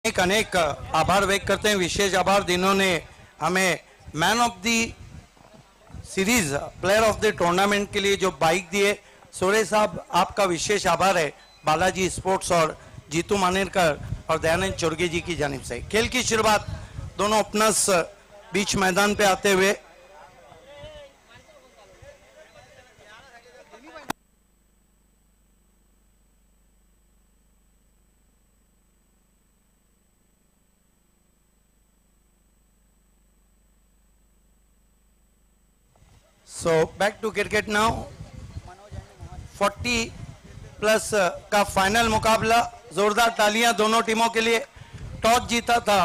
अनेक अनेक आभार व्यक्त करते हैं। विशेष आभार जिन्होंने हमें man of the series, player of the tournament के लिए जो बाइक दिए। सुरेश साहब, आपका विशेष आभार है बालाजी स्पोर्ट्स और जीतू मानेरकर और दयानंद चोरगे जी की जानिब से। खेल की शुरुआत दोनों ओपनर्स बीच मैदान पे आते हुए। So back to cricket now. 40 plus का फाइनल मुकाबला। जोरदार तालियां दोनों टीमों के लिए। टॉस जीता था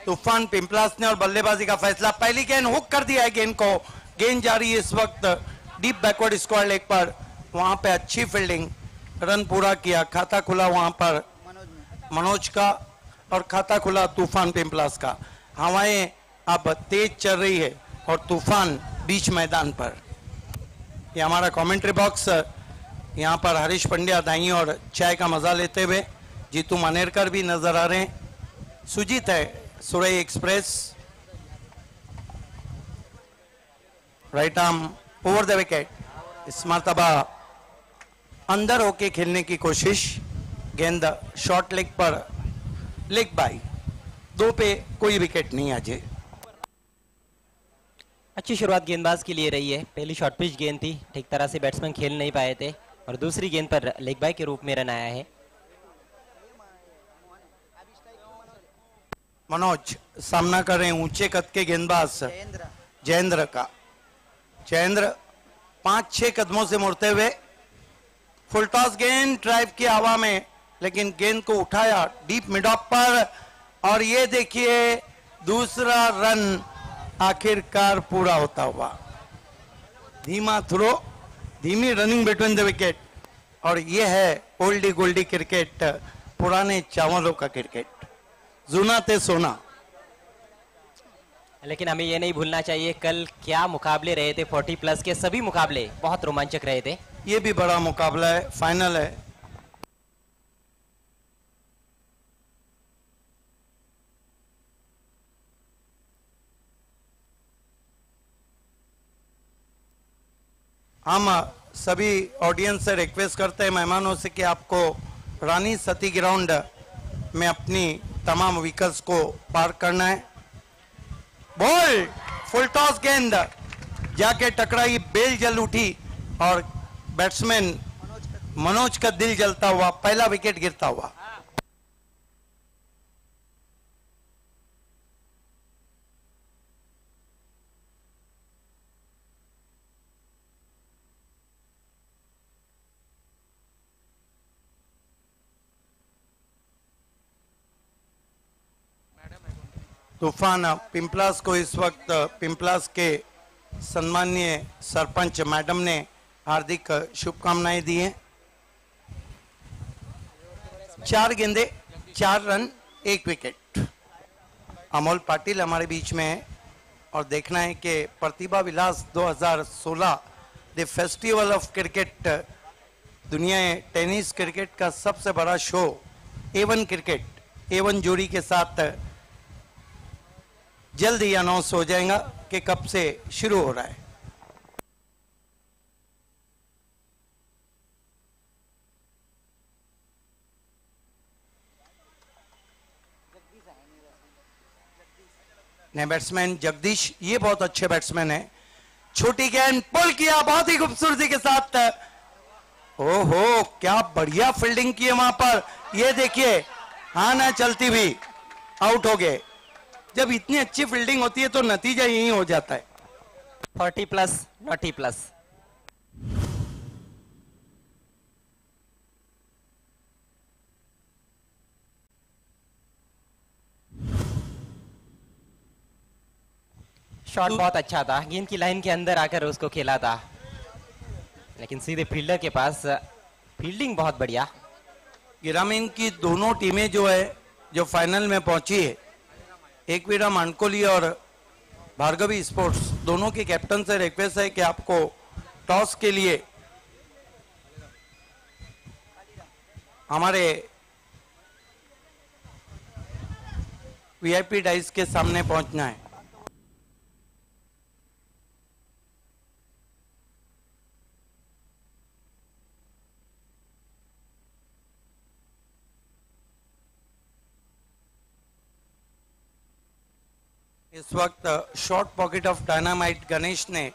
तूफान पिंपलास ने और बल्लेबाजी का फैसला। पहली गेंद हुक कर दिया है गेंद को। गेंद जा रही है इस वक्त डीप बैकवर्ड स्क्वायर लेग पर। वहां पे अच्छी फील्डिंग, रन पूरा किया। खाता खुला वहां पर मनोज का और खाता खुला तूफान पिंपलास का। हवाएं अब तेज चल रही है और तूफान बीच मैदान पर। ये हमारा कमेंट्री बॉक्स। यहाँ पर हरीश पंड्या दाई और चाय का मजा लेते हुए। जीतू मानेरकर भी नजर आ रहे हैं। सुजीत है सुरई express. Right arm over the wicket. इस मरतबा अंदर होके खेलने की कोशिश। गेंद शॉर्ट लेग पर, लेग बाई। 2 पे कोई विकेट नहीं आज। अच्छी शुरुआत गेंदबाज के लिए रही है। पहली शॉर्ट पिच गेंद थी, ठीक तरह से बैट्समैन खेल नहीं पाए थे और दूसरी गेंद पर लेग बाय के रूप में रन आया है। मनोज सामना कर रहे हैं ऊंचे कद के गेंदबाज जयेंद्र का। जयेंद्र 5-6 कदमों से मुड़ते हुए फुल टॉस गेंद ड्राइव की हवा में, लेकिन गेंद को उठाया डीप मिड ऑफ पर और ये देखिए दूसरा रन आखिरकार पूरा होता हुआ। धीमा थ्रो, धीमी रनिंग बिटवीन द विकेट। और ये है ओल्डी गोल्डी क्रिकेट, पुराने चावलों का क्रिकेट, जूना ते सोना। लेकिन हमें ये नहीं भूलना चाहिए कल क्या मुकाबले रहे थे। 40 प्लस के सभी मुकाबले बहुत रोमांचक रहे थे। ये भी बड़ा मुकाबला है, फाइनल है। हम सभी ऑडियंस से रिक्वेस्ट करते हैं, मेहमानों से, कि आपको रानी सती ग्राउंड में अपनी तमाम व्हीकल्स को पार्क करना है। बॉल फुल टॉस गेंद जाके टकराई, बेल जल उठी और बैट्समैन मनोज का दिल जलता हुआ, पहला विकेट गिरता हुआ। तूफान पिंपलास को इस वक्त पिंपलास के सम्माननीय सरपंच मैडम ने हार्दिक शुभकामनाएं दी हैं। 4 गेंदे 4 रन 1 विकेट। अमोल पाटिल हमारे बीच में है और देखना है कि Pratibha Vilas 2016 the festival of cricket, दुनिया टेनिस क्रिकेट का सबसे बड़ा शो A1 क्रिकेट, A1 जोड़ी के साथ जल्द ही अनाउंस हो जाएगा कि कब से शुरू हो रहा है। नए बैट्समैन जगदीश, ये बहुत अच्छे बैट्समैन है। छोटी गेंद पुल किया बहुत ही खूबसूरती के साथ। ओहो क्या बढ़िया फील्डिंग की है वहां पर। ये देखिए हाँ ना चलती भी आउट हो गए। जब इतनी अच्छी फील्डिंग होती है तो नतीजा यही हो जाता है। 40 प्लस नॉटी प्लस। शॉट बहुत अच्छा था, गेंद की लाइन के अंदर आकर उसको खेला था, लेकिन सीधे फील्डर के पास। फील्डिंग बहुत बढ़िया। ग्रामीण की दोनों टीमें जो है जो फाइनल में पहुंची है, एकवीरा मानकोली और भार्गवी स्पोर्ट्स, दोनों के कैप्टन से रिक्वेस्ट है कि आपको टॉस के लिए हमारे वीआईपी डाइस के सामने पहुंचना है। इस वक्त short pocket of dynamite Ganesh ने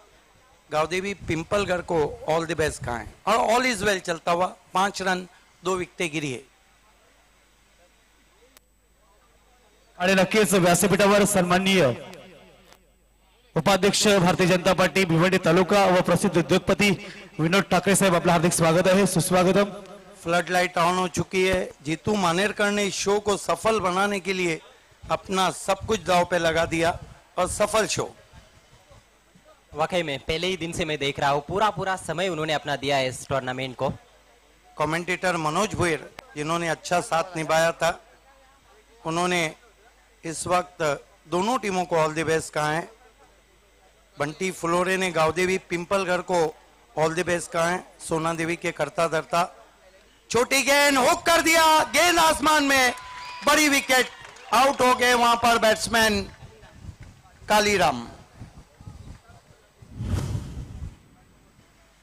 गावदेवी पिंपलगढ़ को ऑल द बेस्ट कहा है और ऑल इज वेल चलता हुआ 5 रन 2 विकेटें गिरी है। आणि नक्कीच व्यासपीठावर सन्माननीय उपाध्यक्ष भारतीय जनता पार्टी भिवंडी तालुका व प्रसिद्ध उद्योगपती विनोद ठाकरे साहेब, आपलं हार्दिक स्वागत आहे, सुस्वागतम। फ्लड लाइट ऑन हो चुकी है। जीतू मानेरकर ने इस शो को सफल बनाने के लिए अपना सब कुछ दांव पे लगा दिया और सफल शो। वाकई में पहले ही दिन से मैं देख रहा हूँ, पूरा समय उन्होंने अपना दिया है इस टूर्नामेंट को। कमेंटेटर मनोज भुईर जिन्होंने अच्छा साथ निभाया था, उन्होंने इस वक्त दोनों टीमों को ऑल द बेस्ट कहा है। बंटी फ्लोरे ने गावदेवी पिंपलगढ़ को ऑल द बेस्ट कहा है। सोना देवी के करता धरता छोटी गेंद हुक कर दिया, गेंद आसमान में, बड़ी विकेट, आउट हो गए वहां पर बैट्समैन कालीराम।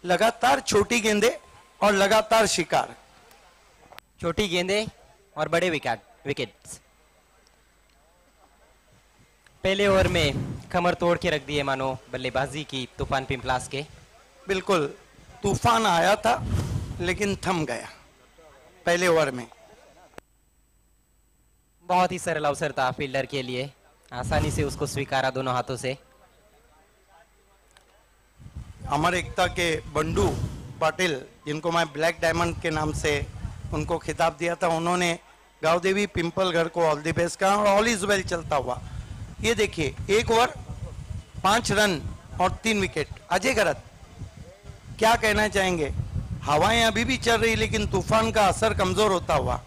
लगातार छोटी गेंदें और लगातार शिकार, छोटी गेंदें और बड़े विकेट्स। पहले ओवर में कमर तोड़ के रख दिए मानो बल्लेबाजी की तूफान पिंपलास के। बिल्कुल तूफान आया था लेकिन थम गया पहले ओवर में। बहुत ही सरल अवसर था फील्डर के लिए, आसानी से उसको स्वीकारा दोनों हाथों से। अमर एकता के बंडू पाटिल, जिनको मैं ब्लैक डायमंड के नाम से उनको खिताब दिया था, उन्होंने गावदेवी पिंपलगढ़ को ऑल द बेस्ट कहा और ऑल इज वेल चलता हुआ। ये देखिए, 1 ओवर 5 रन और 3 विकेट। अजय गरत क्या कहना चाहेंगे? हवाएं अभी भी चल रही लेकिन तूफान का असर कमजोर होता हुआ।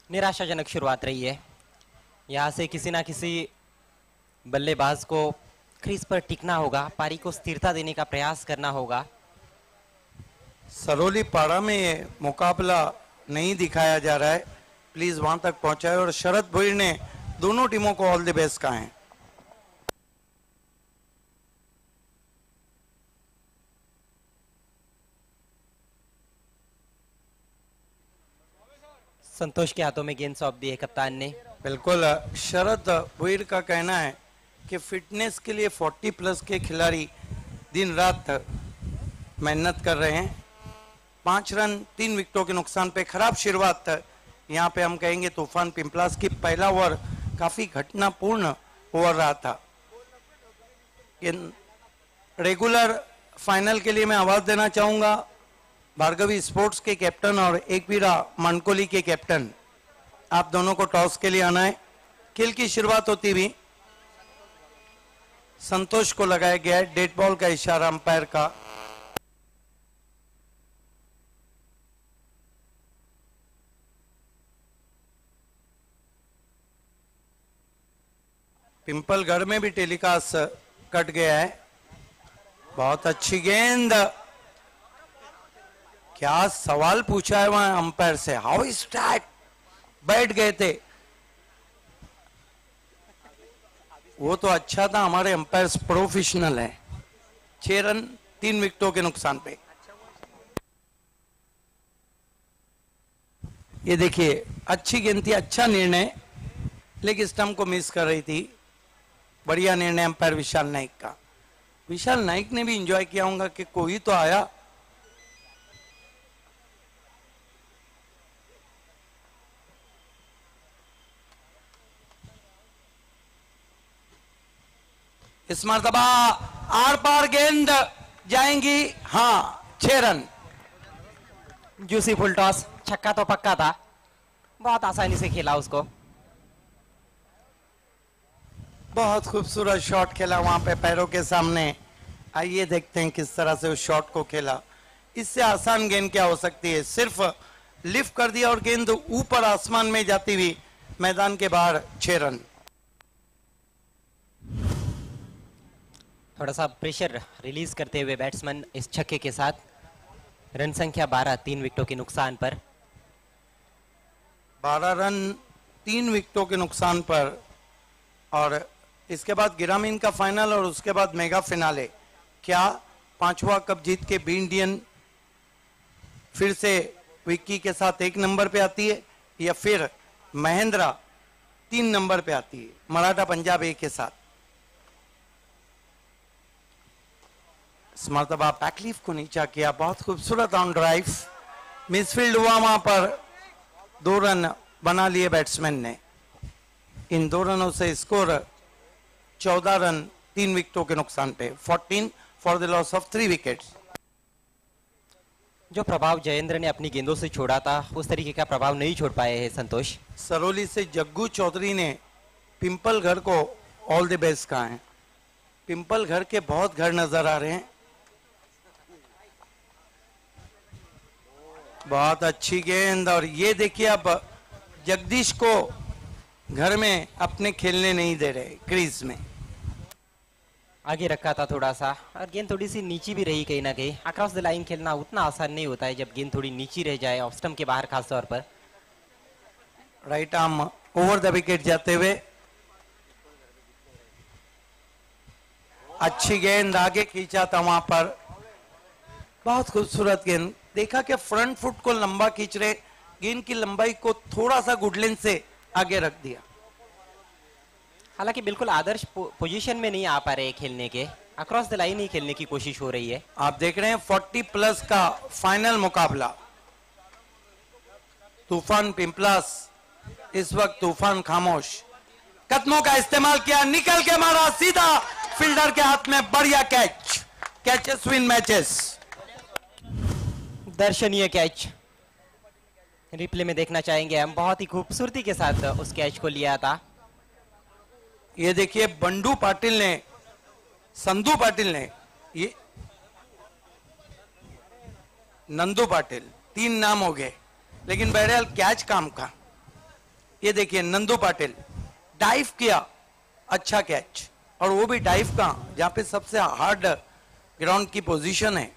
निराशाजनक शुरुआत रही है। यहाँ से किसी ना किसी बल्लेबाज को क्रीज पर टिकना होगा, पारी को स्थिरता देने का प्रयास करना होगा। सरोली पाड़ा में ये मुकाबला नहीं दिखाया जा रहा है, प्लीज वहां तक पहुंचाए। और शरद भोईर ने दोनों टीमों को ऑल द बेस्ट कहा है। संतोष के हाथों में गेंद सौंप दी है कप्तान ने। बिल्कुल, शरद भोईर का कहना है कि फिटनेस के लिए 40 प्लस के खिलाड़ी दिन रात मेहनत कर रहे हैं। 5 रन 3 विकेटों के नुकसान पे खराब शुरुआत यहाँ पे हम कहेंगे तूफान पिंपलास की। पहला ओवर काफी घटनापूर्ण ओवर रहा था। रेगुलर फाइनल के लिए मैं आवाज देना चाहूंगा भार्गवी स्पोर्ट्स के कैप्टन और एकवीरा मनकोली के कैप्टन, आप दोनों को टॉस के लिए आना है। खेल की शुरुआत होती भी संतोष को लगाया गया है, डेड बॉल का इशारा अंपायर का। पिंपलगढ़ में भी टेलीकास्ट कट गया है। बहुत अच्छी गेंद, क्या सवाल पूछा है वहां umpire say, how is that? बैठ गए थे वो तो अच्छा था, हमारे अंपायर्स प्रोफेशनल हैं। 6 रन 3 विकेटों के नुकसान पे। ये देखिए, अच्छी गेंद थी, अच्छा निर्णय, लेकिन स्टंप को मिस कर रही थी। बढ़िया निर्णय अंपायर विशाल नाइक का। विशाल नाइक ने भी एंजॉय किया होगा कि कोई तो आया। इस मर्तबा आर पार गेंद जाएंगी, हाँ 6 रन। जूसी फुल टॉस, छक्का तो पक्का था, बहुत आसानी से खेला उसको। बहुत खूबसूरत शॉट खेला वहां पे पैरों के सामने। आइए देखते हैं किस तरह से उस शॉट को खेला। इससे आसान गेंद क्या हो सकती है? सिर्फ लिफ्ट कर दिया और गेंद ऊपर आसमान में जाती हुई मैदान के बाहर। 6 रन। थोड़ा सा प्रेशर रिलीज करते हुए बैट्समैन इस छक्के के साथ। रन संख्या 12, 3 विकेटों के नुकसान पर। 12 रन 3 विकेटों के नुकसान पर। और इसके बाद ग्रामीण का फाइनल और उसके बाद मेगा फिनाले। क्या 5वां कप जीत के बी इंडियन फिर से विक्की के साथ 1 नंबर पे आती है, या फिर महेंद्रा 3 नंबर पे आती है मराठा पंजाब ए के साथ। इस मरतबा पैकलीफ को नीचा किया, बहुत खूबसूरत ऑन ड्राइव, मिसफील्ड हुआ, वहां पर 2 रन बना लिए बैट्समैन ने। इन 2 रनों से स्कोर 14 रन 3 विकेटों के नुकसान पे, 14 for the loss of 3 wickets. जो प्रभाव जयेंद्र ने अपनी गेंदों से छोड़ा था उस तरीके का प्रभाव नहीं छोड़ पाए हैं संतोष। सरोली से जग्गू चौधरी ने पिंपल घर को ऑल द बेस्ट कहा है। पिंपल घर के बहुत घर नजर आ रहे हैं। बहुत अच्छी गेंद, और ये देखिए अब जगदीश को घर में अपने खेलने नहीं दे रहे, क्रीज में आगे रखा था थोड़ा सा, और गेंद थोड़ी सी नीची भी रही कहीं ना कहीं। अक्रॉस द लाइन खेलना उतना आसान नहीं होता है जब गेंद थोड़ी नीची रह जाए, ऑफ स्टंप के बाहर खास तौर पर। Right arm over the wicket जाते हुए, अच्छी गेंद आगे खींचा था वहां पर, बहुत खूबसूरत गेंद। देखा कि फ्रंट फुट को लंबा खींच रहे, गेंद की लंबाई को थोड़ा सा गुडलेंथ से आगे रख दिया। हालांकि बिल्कुल आदर्श पोजीशन में नहीं आ पा रहे खेलने के, अक्रॉस द लाइन ही खेलने की कोशिश हो रही है। आप देख रहे हैं 40 प्लस का फाइनल मुकाबला। तूफान पिंपलास, इस वक्त तूफान खामोश। कदमों का इस्तेमाल किया, निकल के मारा सीधा फील्डर के हाथ में, बढ़िया कैच। Catches win matches. दर्शनीय कैच रिप्ले में देखना चाहेंगे हम। बहुत ही खूबसूरती के साथ उस कैच को लिया था। ये देखिए बंडू पाटिल ने, संधू पाटिल ने, ये नंदू पाटिल, 3 नाम हो गए, लेकिन बहरहाल कैच काम का। ये देखिए नंदू पाटिल डाइव किया, अच्छा कैच, और वो भी डाइव का जहां पे सबसे हार्ड ग्राउंड की पोजीशन है।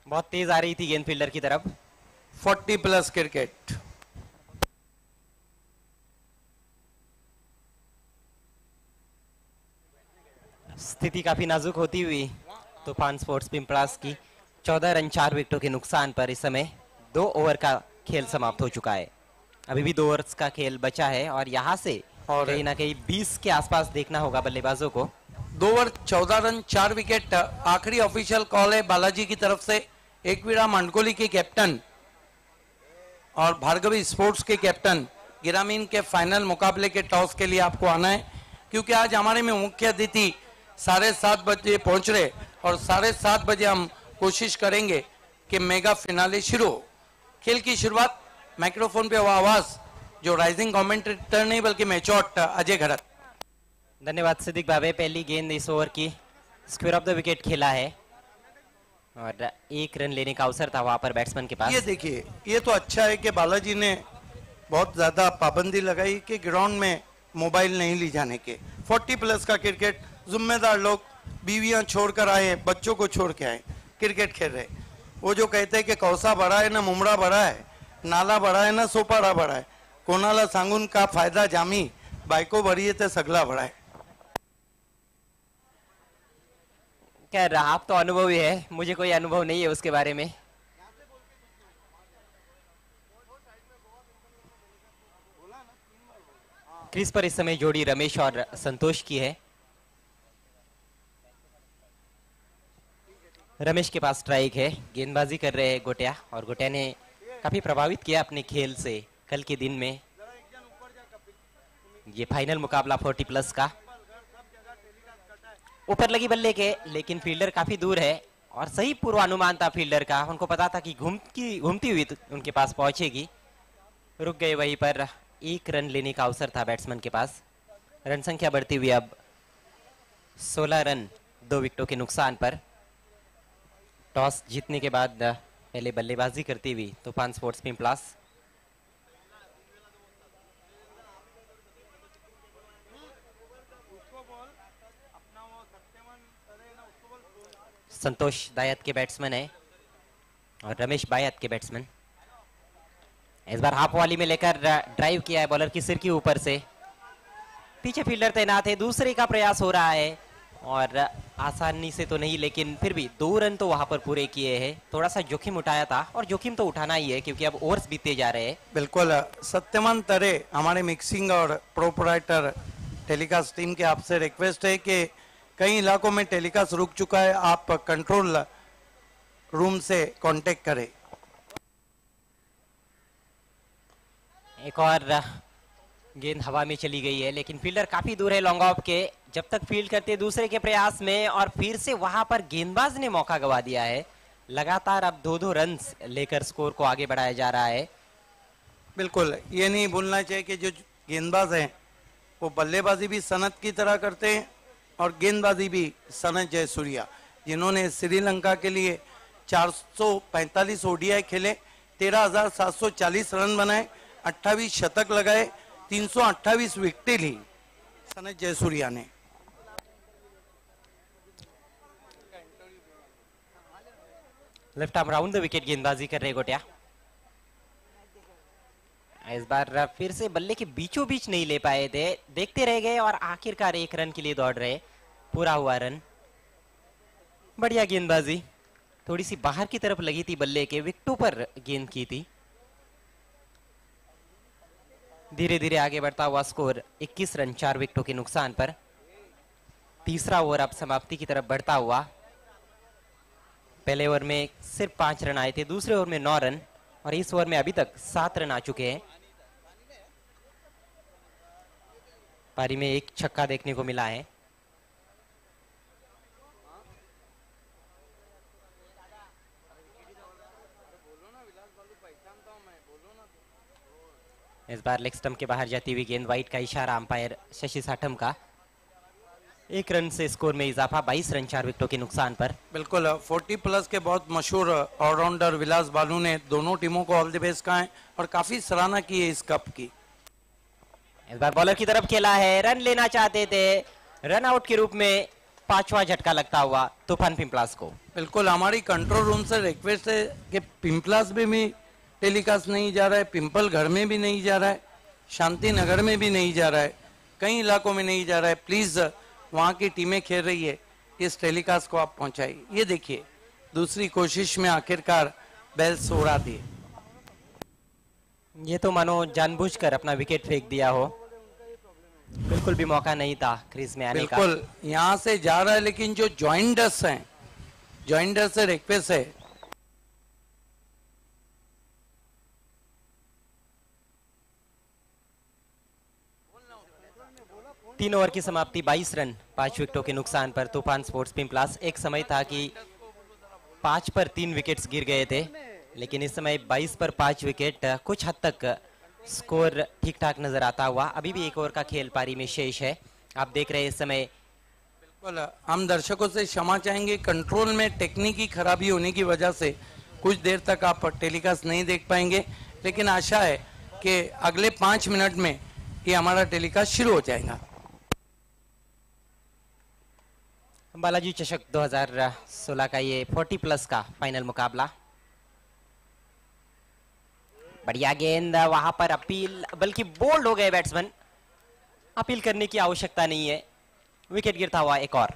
बहुत तेज आ रही थी गेंद फील्डर की तरफ। 40 प्लस क्रिकेट। स्थिति काफी नाजुक होती हुई तूफान स्पोर्ट्स पिंपलास की 14 रन 4 विकेटों के नुकसान पर इस समय 2 ओवर का खेल समाप्त हो चुका है। अभी भी 2 ओवर्स का खेल बचा है, और यहाँ से और कहीं ना कहीं 20 के आसपास देखना होगा बल्लेबाजों को। 2 ओवर 14 रन 4 विकेट। आखिरी ऑफिशियल कॉल है बालाजी की तरफ से। एकवीरा मंडकोली के कैप्टन और भार्गवी स्पोर्ट्स के कैप्टन, ग्रामीण के फाइनल मुकाबले के टॉस के लिए आपको आना है, क्योंकि आज हमारे में मुख्य अतिथि 7:30 बजे पहुंच रहे, और 7:30 बजे हम कोशिश करेंगे कि मेगा फिनाले शुरू हो। खेल की शुरुआत माइक्रोफोन पे वो आवाज जो राइजिंग कमेंटेटर नहीं बल्कि मेचोट अजय घरत। धन्यवाद सिद्दीक भावे। पहली गेंद इस ओवर की स्क्वायर ऑफ द विकेट खेला है, और 1 रन लेने का अवसर था वहां पर बैट्समैन के पास। ये देखिए, ये तो अच्छा है कि बालाजी ने बहुत ज्यादा पाबंदी लगाई कि ग्राउंड में मोबाइल नहीं ले जाने के। 40 प्लस का क्रिकेट, जिम्मेदार लोग बीवियां छोड़कर आए, बच्चों को छोड़ के आए, क्रिकेट खेल रहे। वो जो कहते हैं कि कौसा बड़ा है ना मुमड़ा बड़ा है, नाला बड़ा है ना सोपारा बड़ा है, कोणाला सांगून का फायदा जामी, बायको बरी है ते सगला बड़ा है। खैर आप तो अनुभवी है, मुझे कोई अनुभव नहीं है उसके बारे में। क्रीज पर इस समय जोड़ी रमेश और संतोष की है। रमेश के पास स्ट्राइक है, गेंदबाजी कर रहे हैं गोटिया, और गोटिया ने काफी प्रभावित किया अपने खेल से कल के दिन में। ये फाइनल मुकाबला 40 प्लस का। ऊपर लगी बल्ले के, लेकिन फील्डर काफी दूर है, और सही पूर्वानुमान था फील्डर का। उनको पता था कि घूमती हुई उनके पास पहुंचेगी। रुक गए वहीं पर। 1 रन लेने का अवसर था बैट्समैन के पास। रन संख्या बढ़ती हुई अब 16 रन 2 विकेटों के नुकसान पर। टॉस जीतने के बाद पहले बल्लेबाजी करती हुई तूफान स्पोर्ट्स पिंपलास। संतोष दायत के बैट्समैन है और रमेश बायत के बैट्समैन। इस बार हाफ वॉली में लेकर ड्राइव किया है बॉलर की सिर के ऊपर से। पीछे फील्डर तैनात है, दूसरे का प्रयास हो रहा है और आसानी से तो नहीं, लेकिन फिर भी 2 रन तो वहां पर पूरे किए हैं। थोड़ा सा जोखिम उठाया था और जोखिम तो उठाना ही है क्योंकि अब ओवर्स बीतते जा रहे हैं। बिल्कुल सत्यमान तरे हमारे मिक्सिंग और प्रोपराइटर टेलीकास्ट टीम के आपसे रिक्वेस्ट है कि कई इलाकों में टेलीकास्ट रुक चुका है, आप कंट्रोल रूम से कांटेक्ट करें। एक और गेंद हवा में चली गई है, लेकिन फील्डर काफी दूर है लॉन्ग ऑफ के। जब तक फील्ड करते दूसरे के प्रयास में और फिर से वहां पर गेंदबाज ने मौका गवा दिया है। लगातार अब 2-2 रन लेकर स्कोर को आगे बढ़ाया जा रहा है। बिल्कुल ये नहीं भूलना चाहिए कि जो गेंदबाज हैं वो बल्लेबाजी भी सनत की तरह करते हैं और गेंदबाजी भी सनत जयसूर्या, जिन्होंने श्रीलंका के लिए 445 ओडीआई खेले, 13,740 रन बनाए, 28 शतक लगाए, 328 विकेटें ली सनत जयसूर्या ने। Left arm round the wicket गेंदबाजी कर रहे गोटिया। इस बार फिर से बल्ले के बीचों बीच नहीं ले पाए थे, देखते रह गए और आखिरकार 1 रन के लिए दौड़ रहे। पूरा हुआ रन। बढ़िया गेंदबाजी, थोड़ी सी बाहर की तरफ लगी थी, बल्ले के विकेटों पर गेंद की थी। धीरे धीरे आगे बढ़ता हुआ स्कोर 21 रन 4 विकेटों के नुकसान पर। तीसरा ओवर अब समाप्ति की तरफ बढ़ता हुआ। पहले ओवर में सिर्फ 5 रन आए थे, दूसरे ओवर में 9 रन और इस ओवर में अभी तक 7 रन आ चुके हैं। पारी में 1 छक्का देखने को मिला है। इस बार लेग स्टंप के बाहर जाती हुई गेंद, वाइट का इशारा अंपायर शशि साठम का। 1 रन से स्कोर में इजाफा, 22 रन 4 विकेटों के नुकसान पर। बिल्कुल 40+ के बहुत मशहूर ऑलराउंडर विलास बालू ने दोनों टीमों को ऑल द बेस्ट कहा है और काफी सराहना की है इस कप की। इस बार बॉलर की तरफ खेला है, रन लेना चाहते थे, रन आउट के रूप में 5वां झटका लगता हुआ तूफान पिंपलास को। बिल्कुल हमारी कंट्रोल रूम से रिक्वेस्ट है कि पिंपलास में भी टेलीकास्ट नहीं जा रहा है, पिंपल घर में भी नहीं जा रहा है, शांति नगर में भी नहीं जा रहा है, कई इलाकों में नहीं जा रहा है। प्लीज वहाँ की टीमें खेल रही है, इस टेलीकास्ट को आप पहुंचाइए। ये देखिए दूसरी कोशिश में आखिरकार बेल्स उड़ा दिए। ये तो मानो जानबूझकर अपना विकेट फेंक दिया हो, बिल्कुल भी मौका नहीं था क्रीज में आने का। बिल्कुल यहाँ से जा रहा है, लेकिन जो ज्वाइंटर्स हैं, ज्वाइंटर्स से रिक्वेस्ट है 3 ओवर की समाप्ति, 22 रन 5 विकेटों के नुकसान पर तूफान स्पोर्ट्स पिंपलास। एक समय था कि 5 पर 3 विकेट्स गिर गए थे, लेकिन इस समय 22 पर 5 विकेट, कुछ हद तक स्कोर ठीक ठाक नजर आता हुआ। अभी भी 1 ओवर का खेल पारी में शेष है। आप देख रहे हैं इस समय। बिल्कुल हम दर्शकों से क्षमा चाहेंगे, कंट्रोल में टेक्निकी खराबी होने की वजह से कुछ देर तक आप टेलीकास्ट नहीं देख पाएंगे, लेकिन आशा है कि अगले 5 मिनट में ये हमारा टेलीकास्ट शुरू हो जाएगा। बालाजी चषक 2016 का ये 40+ का फाइनल मुकाबला। बढ़िया गेंद, वहां पर अपील, बल्कि बोल्ड हो गए बैट्समैन, अपील करने की आवश्यकता नहीं है। विकेट गिरता हुआ एक और।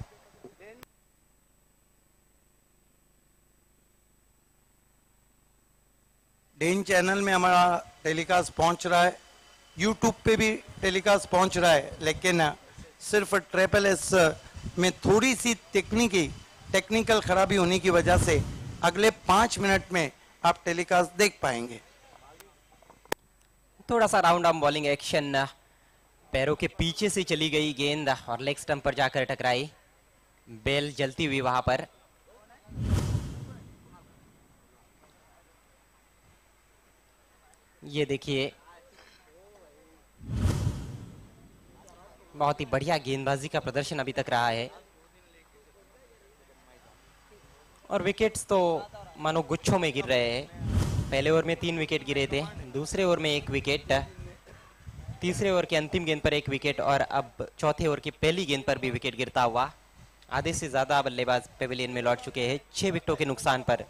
डेन चैनल में हमारा टेलीकास्ट पहुंच रहा है, यूट्यूब पे भी टेलीकास्ट पहुंच रहा है, लेकिन सिर्फ ट्रिपल एस में थोड़ी सी टेक्निकल खराबी होने की वजह से अगले 5 मिनट में आप टेलीकास्ट देख पाएंगे। थोड़ा सा राउंड आर्म बॉलिंग एक्शन, पैरों के पीछे से चली गई गेंद और लेग स्टंप पर जाकर टकराई, बेल जलती हुई वहां पर। ये देखिए बहुत ही बढ़िया गेंदबाजी का प्रदर्शन अभी तक रहा है और विकेट्स तो मानो गुच्छों में गिर रहे हैं। पहले ओवर में 3 विकेट गिरे थे, दूसरे ओवर में 1 विकेट, तीसरे ओवर के अंतिम गेंद पर 1 विकेट और अब चौथे ओवर की पहली गेंद पर भी विकेट गिरता हुआ। आधे से ज्यादा बल्लेबाज पेविलियन में लौट चुके हैं। 6 विकेटों के नुकसान पर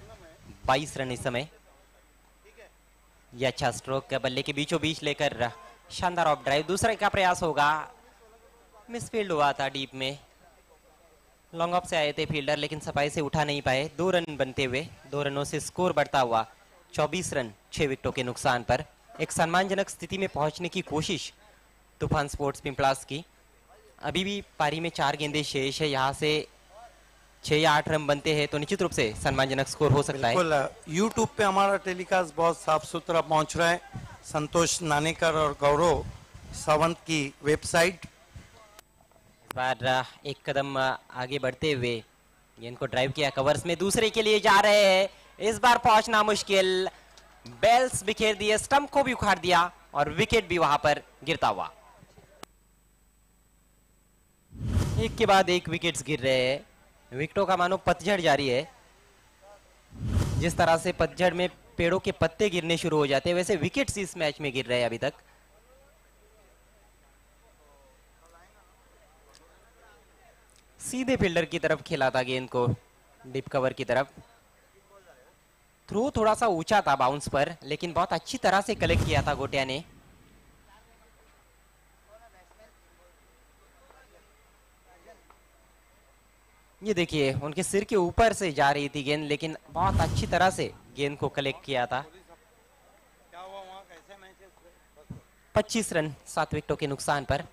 22 रन इस समय। यह अच्छा स्ट्रोक बल्ले के बीचों बीच लेकर शानदार ऑफ ड्राइव। दूसरे का प्रयास होगा, मिसफील्ड हुआ था डीप में। लॉन्ग ऑफ से आए थे फील्डर लेकिन सफाई से उठा नहीं पाए। 2 रन बनते हुए 2 रनों से स्कोर बढ़ता हुआ 24 रन 6 विकेटों के नुकसान पर। एक सम्मानजनक स्थिति में पहुंचने की कोशिश तूफान स्पोर्ट्स पिंपलास की। अभी भी पारी में 4 गेंदें शेष है। यहाँ से 6 या 8 रन बनते हैं तो निश्चित रूप से सम्मानजनक स्कोर हो सकता है। बिल्कुल, यूट्यूब पे हमारा टेलीकास्ट बहुत साफ सुथरा पहुंच रहा है। संतोष नानेकर और गौरव सावंत की वेबसाइट। इस बार एक कदम आगे बढ़ते हुए गेंद को ड्राइव किया कवर्स में, दूसरे के लिए जा रहे हैं। इस बार पहुंचना मुश्किल। बेल्स बिखेर दिए, स्टंप को भी उखाड़ दिया और विकेट भी वहां पर गिरता हुआ। एक के बाद एक विकेट्स गिर रहे हैं। विकेटों का मानो पतझड़ जारी है। जिस तरह से पतझड़ में पेड़ों के पत्ते गिरने शुरू हो जाते हैं वैसे विकेट्स इस मैच में गिर रहे हैं अभी तक। सीधे फील्डर की तरफ खेला था गेंद को, डीप कवर की तरफ। थ्रो थोड़ा सा ऊंचा था बाउंस पर, लेकिन बहुत अच्छी तरह से कलेक्ट किया था गोटिया ने। ये देखिए उनके सिर के ऊपर से जा रही थी गेंद, लेकिन बहुत अच्छी तरह से गेंद को कलेक्ट किया था। 25 रन 7 विकेटों के नुकसान पर।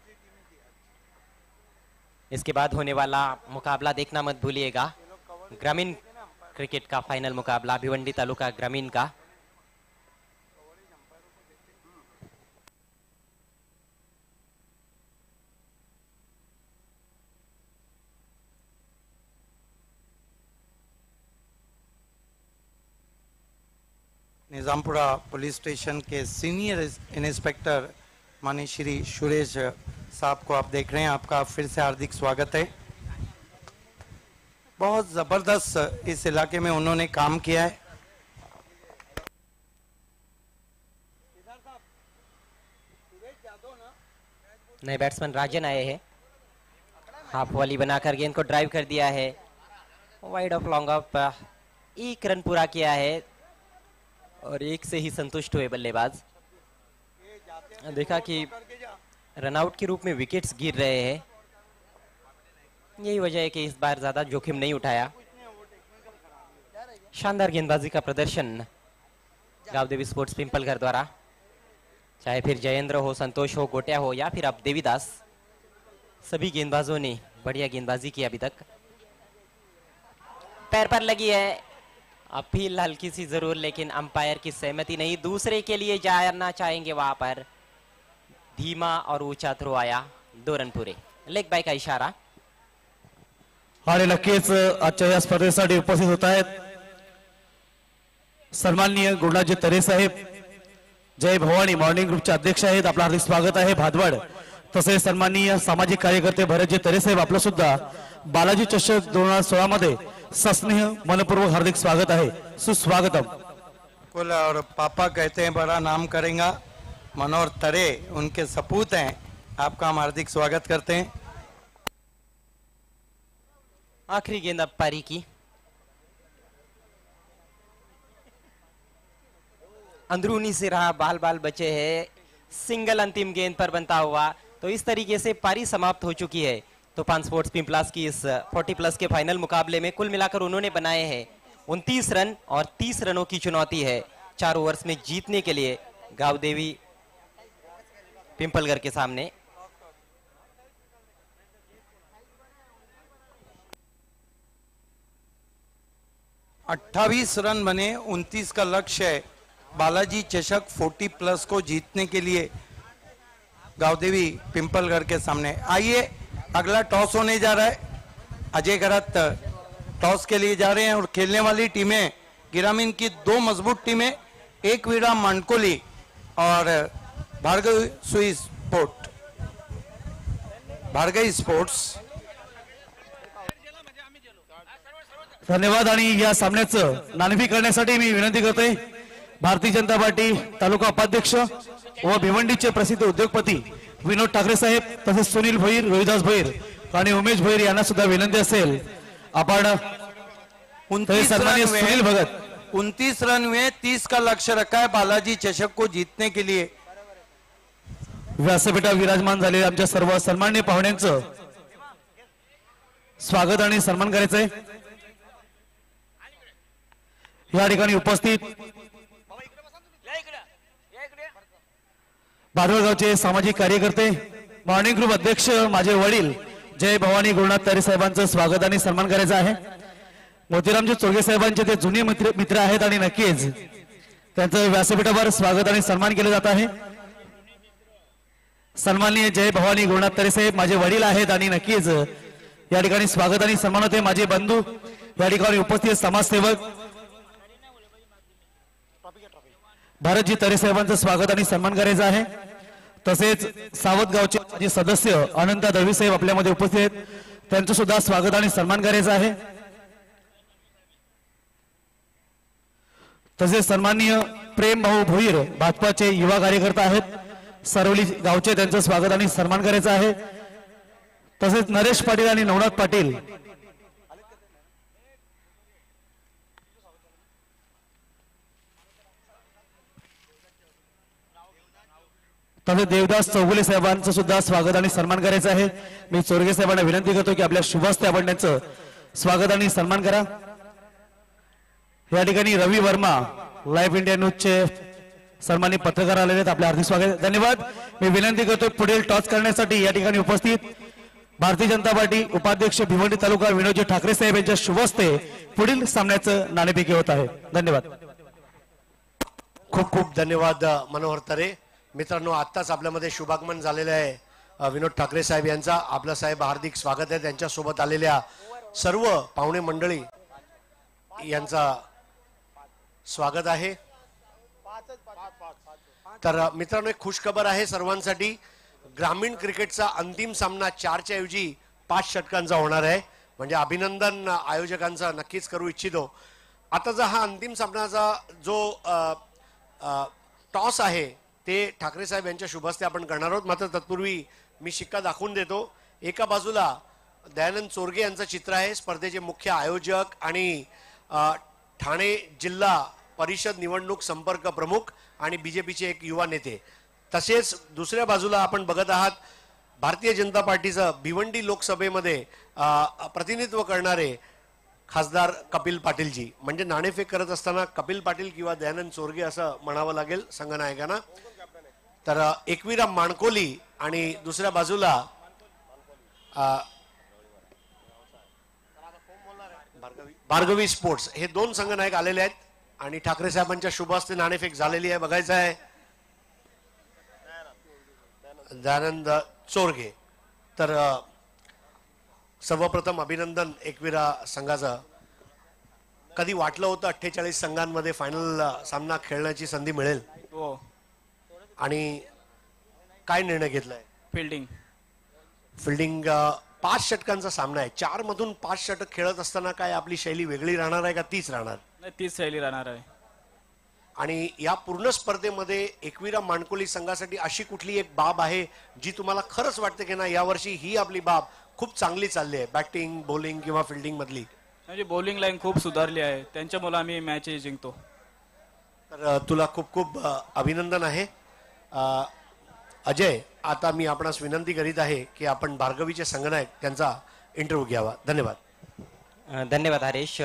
इसके बाद होने वाला मुकाबला देखना मत भूलिएगा। ग्रामीण क्रिकेट का फाइनल मुकाबला भिवंडी तालुका ग्रामीण का। निजामपुरा पुलिस स्टेशन के सीनियर इंस्पेक्टर माननीय श्री सुरेश साहब को आप देख रहे हैं। आपका फिर से हार्दिक स्वागत है। बहुत जबरदस्त इस इलाके में उन्होंने काम किया है। नए बैट्समैन राजन आए हैं। हाफ वॉली बनाकर गेंद को ड्राइव कर दिया है। Wide of long off, 1 run पूरा किया है और 1 से ही संतुष्ट हुए बल्लेबाज। देखा कि रनआउट के रूप में विकेट्स गिर रहे हैं। यही वजह है कि इस बार ज्यादा जोखिम नहीं उठाया। शानदार गेंदबाजी का प्रदर्शन गावदेवी स्पोर्ट्स पिंपलघर द्वारा। चाहे फिर जयेंद्र हो, संतोष हो, गोटिया हो या फिर अब देवीदास, सभी गेंदबाजों ने बढ़िया गेंदबाजी की अभी तक। पैर पर लगी है अपील हल्की सी जरूर, लेकिन अंपायर की सहमति नहीं। दूसरे के लिए जाना चाहेंगे वहां पर। धीमा और ऊंचा थ्रो आया, 2 रन पूरे। लेग बाय का इशारा। आणि नक्कीच आजच्या या स्पर्धेसाठी उपस्थित होत आहेत सन्माननीय गुरुराज तरे साहेब, जय भवानी मॉर्निंग ग्रुपचे अध्यक्ष आहेत। आपलं हार्दिक स्वागत आहे भादवाड। तसेच सन्माननीय सामाजिक कार्यकर्ते भरतजी तरे साहेब, आपलं सुद्धा बालाजी चषक 2016 मध्ये सस्नेह मनपूर्वक हार्दिक स्वागत है, सुस्वागतम। कुल और पापा कहते हैं बड़ा नाम करेगा, मनोहर तरे उनके सपूत हैं। आपका हम हार्दिक स्वागत करते हैं। आखिरी गेंद अब पारी की। अंदरूनी से रहा, बाल बाल बचे हैं। सिंगल अंतिम गेंद पर बनता हुआ। तो इस तरीके से पारी समाप्त हो चुकी है तूफान स्पोर्ट्स पिंपलास की इस 40+ के फाइनल मुकाबले में। कुल मिलाकर उन्होंने बनाए हैं 29 रन और 30 रनों की चुनौती है 4 ओवर्स में जीतने के लिए गावदेवी पिंपलघर के सामने। अट्ठाईस रन बने, 29 का लक्ष्य है बालाजी चषक 40+ को जीतने के लिए गावदेवी पिंपलघर के सामने। आइए अगला टॉस होने जा रहा है। अजय गरत टॉस के लिए जा रहे हैं और खेलने वाली टीमें ग्रामीण की 2 मजबूत टीमें, एक वीरा मांडकोली और भार्गवी स्पोर्ट्स। धन्यवाद। आणि या सामन्याचं नाणेफेक करण्यासाठी मी विनंती करतोय भारतीय जनता पार्टी तालुका उपाध्यक्ष व भिवंडीचे प्रसिद्ध उद्योगपती विनोद ठाकरे साहेब, तसेच सुनील भोईर, रोहिदास भोईर आणि उमेश भोईर यांना सुद्धा विनंती असेल आपण 29 सन्माननीय रन हुए, सुनील भगत 29 रन हुए, 30 का लक्ष्य रखा है बालाजी चषक को जीतने के लिए। व्यासपीठावर विराजमान झालेल्या आमच्या सर्व सन्माननीय पाहुण्यांचं स्वागत आणि सन्मान करायचंय। या ठिकाणी उपस्थित भादवडगावचे सामाजिक कार्यकर्ते, मॉर्निंग ग्रुप अध्यक्ष माझे वडील जय भवानी गुरुनाथ तारे साहेबांचं स्वागत आणि सन्मान करायचा आहे। मोतीरामजी चोरगे साहेबांचे ते जुने मित्र आहेत आणि नक्कीच त्यांचं व्यासपीठावर स्वागत आणि सन्मान केलं जात आहे। सन्माननीय जय भवानी गुरुनाथ तारे साहेब माझे वडील आहेत आणि नक्कीच या ठिकाणी स्वागत आणि सन्मान होते। माझे बंधू या ठिकाणी उपस्थित समाजसेवक भारतजी तारे साहेबांचं स्वागत आणि सन्मान करायचा आहे। तसेच सावतगावचे माजी सदस्य अनंता दळवी साहेब आपल्यामध्ये उपस्थित आहेत, त्यांचं सुद्धा स्वागत आणि सन्मान करायचा आहे। तसेच सन्माननीय प्रेम भाऊ भोईर भाजपाचे युवा कार्यकर्ता आहेत, सरवली गावचे, त्यांचं स्वागत आणि सन्मान करायचा आहे। तसेच नरेश पाटील आणि नवनाथ पाटील तसेच देवदास चौगुले साहेबांचं सुद्धा स्वागत आणि सन्मान करायचं आहे। मी चोरगे साहेबांना विनंती करतो की आपल्या शुभहस्ते आपण त्यांचं स्वागत आणि सन्मान करा। या ठिकाणी रवी वर्मा लाईव्ह इंडिया न्यूजचे सन्मानित पत्रकार आलेले आहेत, आपले हार्दिक स्वागत, धन्यवाद। मी विनंती करतो पुढील टॉस करण्यासाठी या ठिकाणी उपस्थित भारतीय जनता पार्टी उपाध्यक्ष भिवंडी तालुका विनोदजी ठाकरे साहेब यांच्या शुभहस्ते पुढील सामन्याचं नाणेफेकी होत आहे। धन्यवाद। खूप खूप धन्यवाद मनोहर तारे। मित्रांनो, आत्ताच आपल्यामध्ये शुभागमन झालेलं आहे विनोद ठाकरे साहेब यांचा। आपलं साहेब हार्दिक स्वागत आहे। त्यांच्यासोबत आलेल्या सर्व पाहुणे मंडळी यांचा स्वागत आहे। तर मित्रांनो, एक खुशखबर आहे सर्वांसाठी। ग्रामीण क्रिकेटचा अंतिम सामना 4च्या ऐवजी 5 षटकांचा होणार आहे, म्हणजे अभिनंदन आयोजकांचा नक्कीच करू इच्छितो। आता हा अंतिम सामनाचा जो टॉस आहे ते ठाकरे साहेब यांच्या शुभहस्ते आपण करणार आहोत। मात्र तत्पूर्वी मी शिक्का दाखवून देतो। एका बाजूला दयानंद चोरगे यांचं चित्र आहे, स्पर्धेचे मुख्य आयोजक आणि ठाणे जिल्हा परिषद निवडणूक संपर्क प्रमुख आणि बीजेपीचे एक युवा नेते। तसेच दुसऱ्या बाजूला आपण बघत आहात भारतीय जनता पार्टीचं भिवंडी लोकसभेमध्ये प्रतिनिधित्व करणारे खासदार कपिल पाटीलजी, म्हणजे नाणेफेक करत असताना कपिल पाटील किंवा दयानंद चोरगे असं म्हणावं लागेल संघनायकांना। तर एकविरा माणकोली आणि दुसऱ्या बाजूला भार्गवी स्पोर्ट्स, हे 2 संघनायक आलेले आहेत आणि ठाकरे साहेबांच्या शुभ हस्ते नाणेफेक झालेली आहे। बघायचं आहे दयानंद चोरगे। तर सर्वप्रथम अभिनंदन एकविरा संघाचं। कधी वाटलं होतं 48 संघांमध्ये फायनल सामना खेळण्याची संधी मिळेल? हो। आणि काय निर्णय घेतलाय? फिल्डिंग 5 षटकांचा सामना आहे। 4 मधून 5 षटक खेळत असताना काय आपली शैली वेगळी राहणार आहे का तीच राहणार? नाही, तीच शैली राहणार आहे। आणि या पूर्ण स्पर्धेमध्ये एकविरा माणकोली संघासाठी अशी कुठली एक बाब आहे जी तुम्हाला खरंच वाटते की ना यावर्षी ही आपली बाब खूप चांगली चालली आहे, बॅटिंग बॉलिंग किंवा फिल्डिंग मधली? म्हणजे बॉलिंग लाईन खूप सुधारली आहे, त्यांच्यामुळे आम्ही मॅच जिंकतो। तर तुला खूप खूप अभिनंदन आहे। अजय, आता मी आपणास विनंती करीत आहे की आपण भार्गवीचे संघनायक त्यांचा इंटरव्ह्यू घ्यावा। धन्यवाद। धन्यवाद हरीश।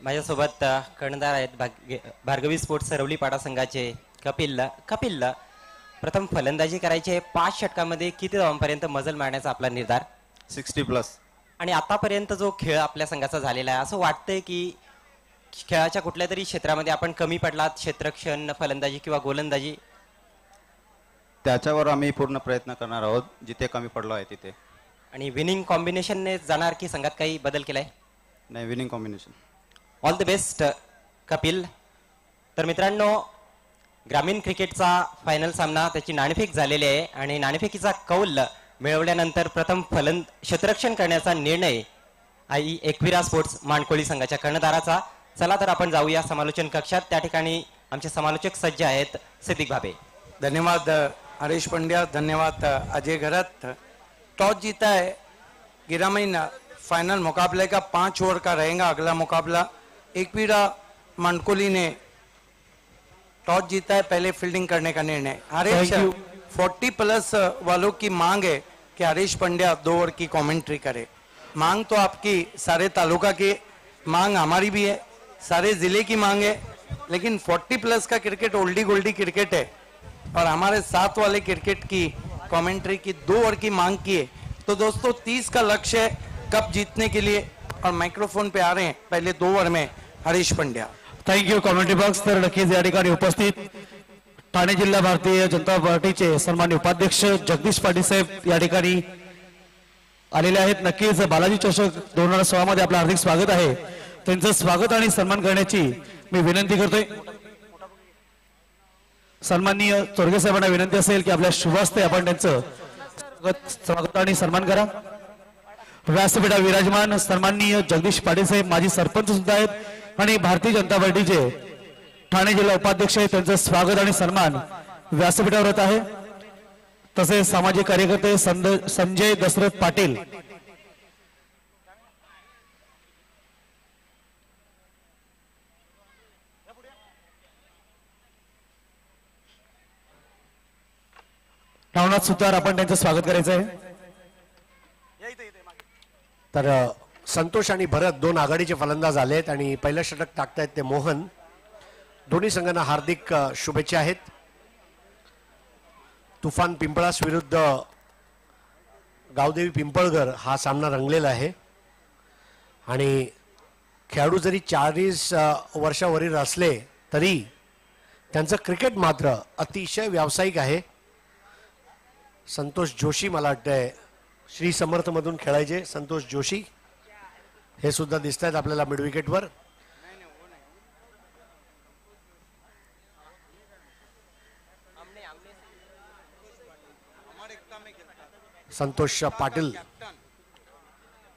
माझ्यासोबत कर्णधार आहेत भार्गवी स्पोर्ट्स सरवलीपाडा संघाचे कपिल। प्रथम फलंदाजी करायची आहे। 5 षटकामध्ये किती धावांपर्यंत मजल मारण्याचा आपला निर्धार? 60+। आणि आतापर्यंत जो खेळ आपल्या संघाचा झालेला आहे, असं वाटतंय की खेळाच्या कुठल्या तरी क्षेत्रामध्ये आपण कमी पडलात, क्षेत्ररक्षण, फलंदाजी किंवा गोलंदाजी? त्याच्यावर आम्ही पूर्ण प्रयत्न करणार आहोत, जिथे कमी पडलो आहे तिथे। आणि विनिंग कॉम्बिनेशनने जाणार की संघात काही बदल केलाय? नाही, winning combination. All the best Kapil. तर मित्रांनो, ग्रामीण क्रिकेटचा फायनल सामना त्याची नाणेफेक झालेली आहे आणि नाणेफेकीचा कौल मिळवल्यानंतर प्रथम क्षेत्ररक्षण करण्याचा निर्णय एकविरा स्पोर्ट्स माणकोळी संघाच्या कर्णधाराचा। चला तर आपण जाऊया समालोचन कक्षात। त्या ठिकाणी आमचे समालोचक सज्ज आहेत, सिद्दीक भाबे। धन्यवाद हरीश पंड्या, धन्यवाद अजय घरत। टॉस जीता है गिरामीन फाइनल मुकाबले का 5 ओवर का रहेगा अगला मुकाबला। एकवीरा मंडकोली ने टॉस जीता है, पहले फील्डिंग करने का निर्णय। Harish, Thank you. 40+ वालों की मांग है कि हरीश पंड्या 2 ओवर की कमेंट्री करे। मांग तो आपकी सारे तालुका की मांग, हमारी भी है, सारे जिले की मांग है, लेकिन 40+ का क्रिकेट ओल्डी गोल्डी क्रिकेट है और हमारे साथ वाले क्रिकेट की कमेंट्री की 2 ओवर की मांग की है। तो दोस्तों 30 का लक्ष्य है कप जीतने के लिए और माइक्रोफोन पे आ रहे हैं पहले 2 ओवर में Harish Pandya. Thank you commentary box. तर नक्कीच या ठिकाणी उपस्थित ठाणे जिल्हा भारतीय जनता पार्टीचे सन्मान्य उपाध्यक्ष जगदीश पाटील साहेब या ठिकाणी आलेले आहेत. नक्कीच बालाजी चषक 2016 मध्ये आपलं हार्दिक स्वागत आहे. त्यांचं स्वागत आणि सन्मान करण्याची मी विनंती करतोय. सन्माननीय चोरगे साहेबांना विनंती असेल की आपल्या शुभ हस्ते आपण त्यांचं स्वागत आणि सन्मान करा. व्यासपीठा विराजमान सन्माननीय जगदीश पाटील साहेब माजी सरपंच सुद्धा आहेत आणि भारतीय जनता पार्टीचे ठाणे जिल्हा उपाध्यक्ष आहेत. त्यांचं स्वागत आणि सन्मान व्यासपीठावर होत आहे. तसेच सामाजिक कार्यकर्ते संजय दशरथ पाटील, नवनाथ सुतार, आपण त्यांचं स्वागत करायचं आहे. तर संतोष आणि भरत 2 आघाडीचे फलंदाज आलेत आणि पहिलं षटक टाकतायत ते मोहन. दोन्ही संघांना हार्दिक शुभेच्छा आहेत. तुफान पिंपळास विरुद्ध गावदेवी पिंपळगर हा सामना रंगलेला आहे आणि खेळाडू जरी 40 वर्षावरील असले तरी त्यांचं क्रिकेट मात्र अतिशय व्यावसायिक आहे. संतोष जोशी, मला वाटतंय श्री समर्थ मधून खेळायचे संतोष जोशी, हे सुद्धा दिसत आहेत आपल्याला मिड विकेटवर. संतोष पाटील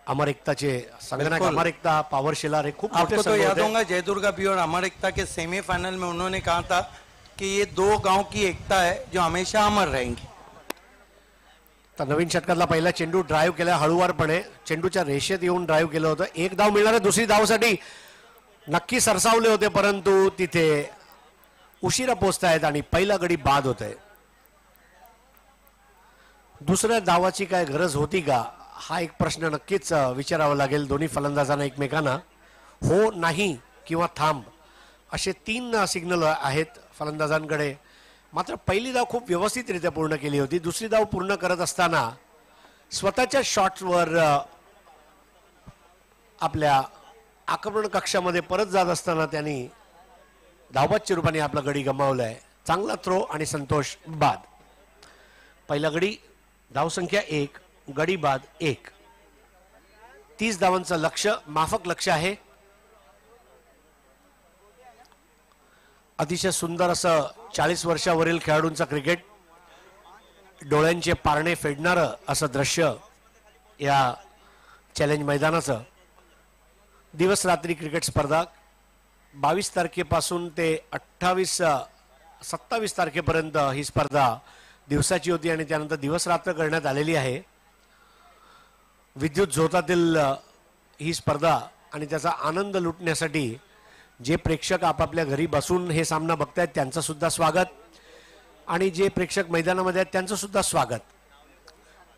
अमर एकताचे संगणक, अमर एकता पॉवर शिलार हे खूप मोठे आपको तो संघ याद होते. होगा जयदुर्गा भी और अमर एकता के सेमीफाइनल में उन्होंने कहा था कि ये 2 गांव की एकता है जो हमेशा अमर रहेंगी. तर नवीन षटकातला पहिला चेंडू ड्राईव्ह केला हळूवारपणे, चेंडूच्या रेषेत येऊन ड्राईव्ह केलं होतं. 1 धाव मिळणार आहे. दुसरी धावसाठी नक्की सरसावले होते परंतु तिथे उशिरा पोहोचतायत आणि पहिला गडी बाद होत आहे. दुसऱ्या धावाची काय गरज होती का हा एक प्रश्न नक्कीच विचारावा लागेल दोन्ही फलंदाजांना एकमेकांना. हो, नाही किंवा थांब असे 3 सिग्नल आहेत फलंदाजांकडे. मात्र पहिली धाव खूप व्यवस्थितरित्या पूर्ण केली होती. दुसरी धाव पूर्ण करत असताना स्वतःच्या शॉटवर आपल्या आक्रमण कक्षामध्ये परत जात असताना त्यांनी धावबादच्या रूपाने आपला गडी गमावलाय. चांगला थ्रो आणि संतोष बाद. पहिला गडी धावसंख्या 1, गडी बाद 1. 30 धावांचं लक्ष्य माफक लक्ष्य आहे. अतिशय सुंदर असं 40 वर्षावरील खेळाडूंचं क्रिकेट, डोळ्यांचे पारणे फेडणारं असं दृश्य या चॅलेंज मैदानाचं. दिवस रात्री क्रिकेट स्पर्धा 22 तारखेपासून ते 27 तारखेपर्यंत ही स्पर्धा दिवसाची होती आणि त्यानंतर दिवस रात्र करण्यात आलेली आहे. विद्युत झोतातील ही स्पर्धा आणि त्याचा आनंद लुटण्यासाठी जे प्रेक्षक आपापल्या घरी बसून हे सामना बघतायत त्यांचं सुद्धा स्वागत आणि जे प्रेक्षक मैदानामध्ये आहेत त्यांचं सुद्धा स्वागत.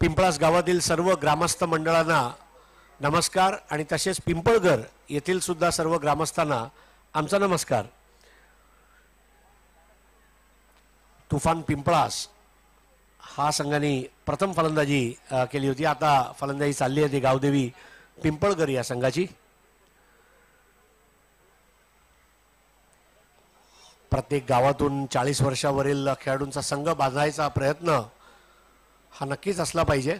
पिंपळास गावातील सर्व ग्रामस्थ मंडळांना नमस्कार आणि तसेच पिंपळगर येथील सुद्धा सर्व ग्रामस्थांना आमचा नमस्कार. तुफान पिंपळास हा संघाने प्रथम फलंदाजी केली होती. आता फलंदाजी चालली आहे ती गावदेवी पिंपळगर या संघाची. प्रत्येक गावातून 40 वर्षावरील खेळाडूंचा संघ बांधायचा प्रयत्न हा नक्कीच असला पाहिजे.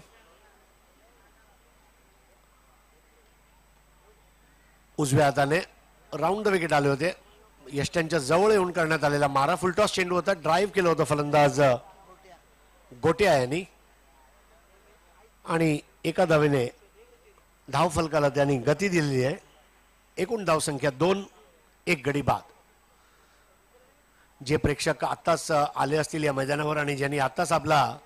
उजव्या हाताने राऊंड द विकेट आले होते. यष्ट्यांच्या जवळ येऊन करण्यात आलेला मारा फुलटॉस चेंडू होता. ड्राईव्ह केलं होतं फलंदाज गोट्या यांनी आणि एका धावेने धाव फलकाला त्यांनी गती दिलेली आहे. एकूण धावसंख्या 2, 1 गडी बाद. जे प्रेक्षक आत्ताच आले असतील या मैदानावर आणि ज्यांनी आत्ताच आपला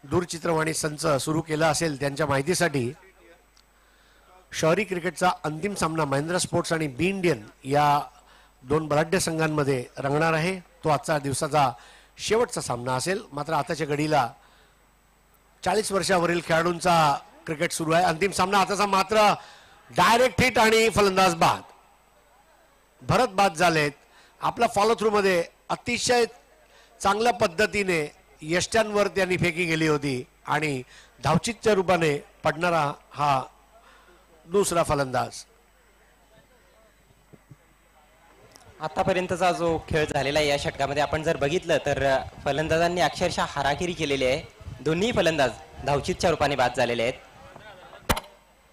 दूरचित्रवाणी संच सुरू केला असेल त्यांच्या माहितीसाठी शहरी क्रिकेटचा अंतिम सामना महेंद्र स्पोर्ट्स आणि बी इंडियन या दोन बलाढ्य संघांमध्ये रंगणार आहे. तो आजचा दिवसाचा शेवटचा सामना असेल. मात्र आताच्या घडीला 40 वर्षावरील खेळाडूंचा क्रिकेट सुरू आहे. अंतिम सामना आताचा मात्र डायरेक्ट हिट आणि फलंदाज बाद. भरत बाद झालेत. आपला फॉलो थ्रू मध्ये अतिशय चांगल्या पद्धतीने यष्ट्यांवर त्यांनी फेकी गेली होती आणि धावचीतच्या रूपाने पडणारा हा दुसरा फलंदाज. आतापर्यंतचा जो खेळ झालेला आहे या षटकामध्ये आपण जर बघितलं तर फलंदाजांनी अक्षरशः हाराकिरी केलेली आहे. दोन्ही फलंदाज धावचीतच्या रूपाने बाद झालेले आहेत.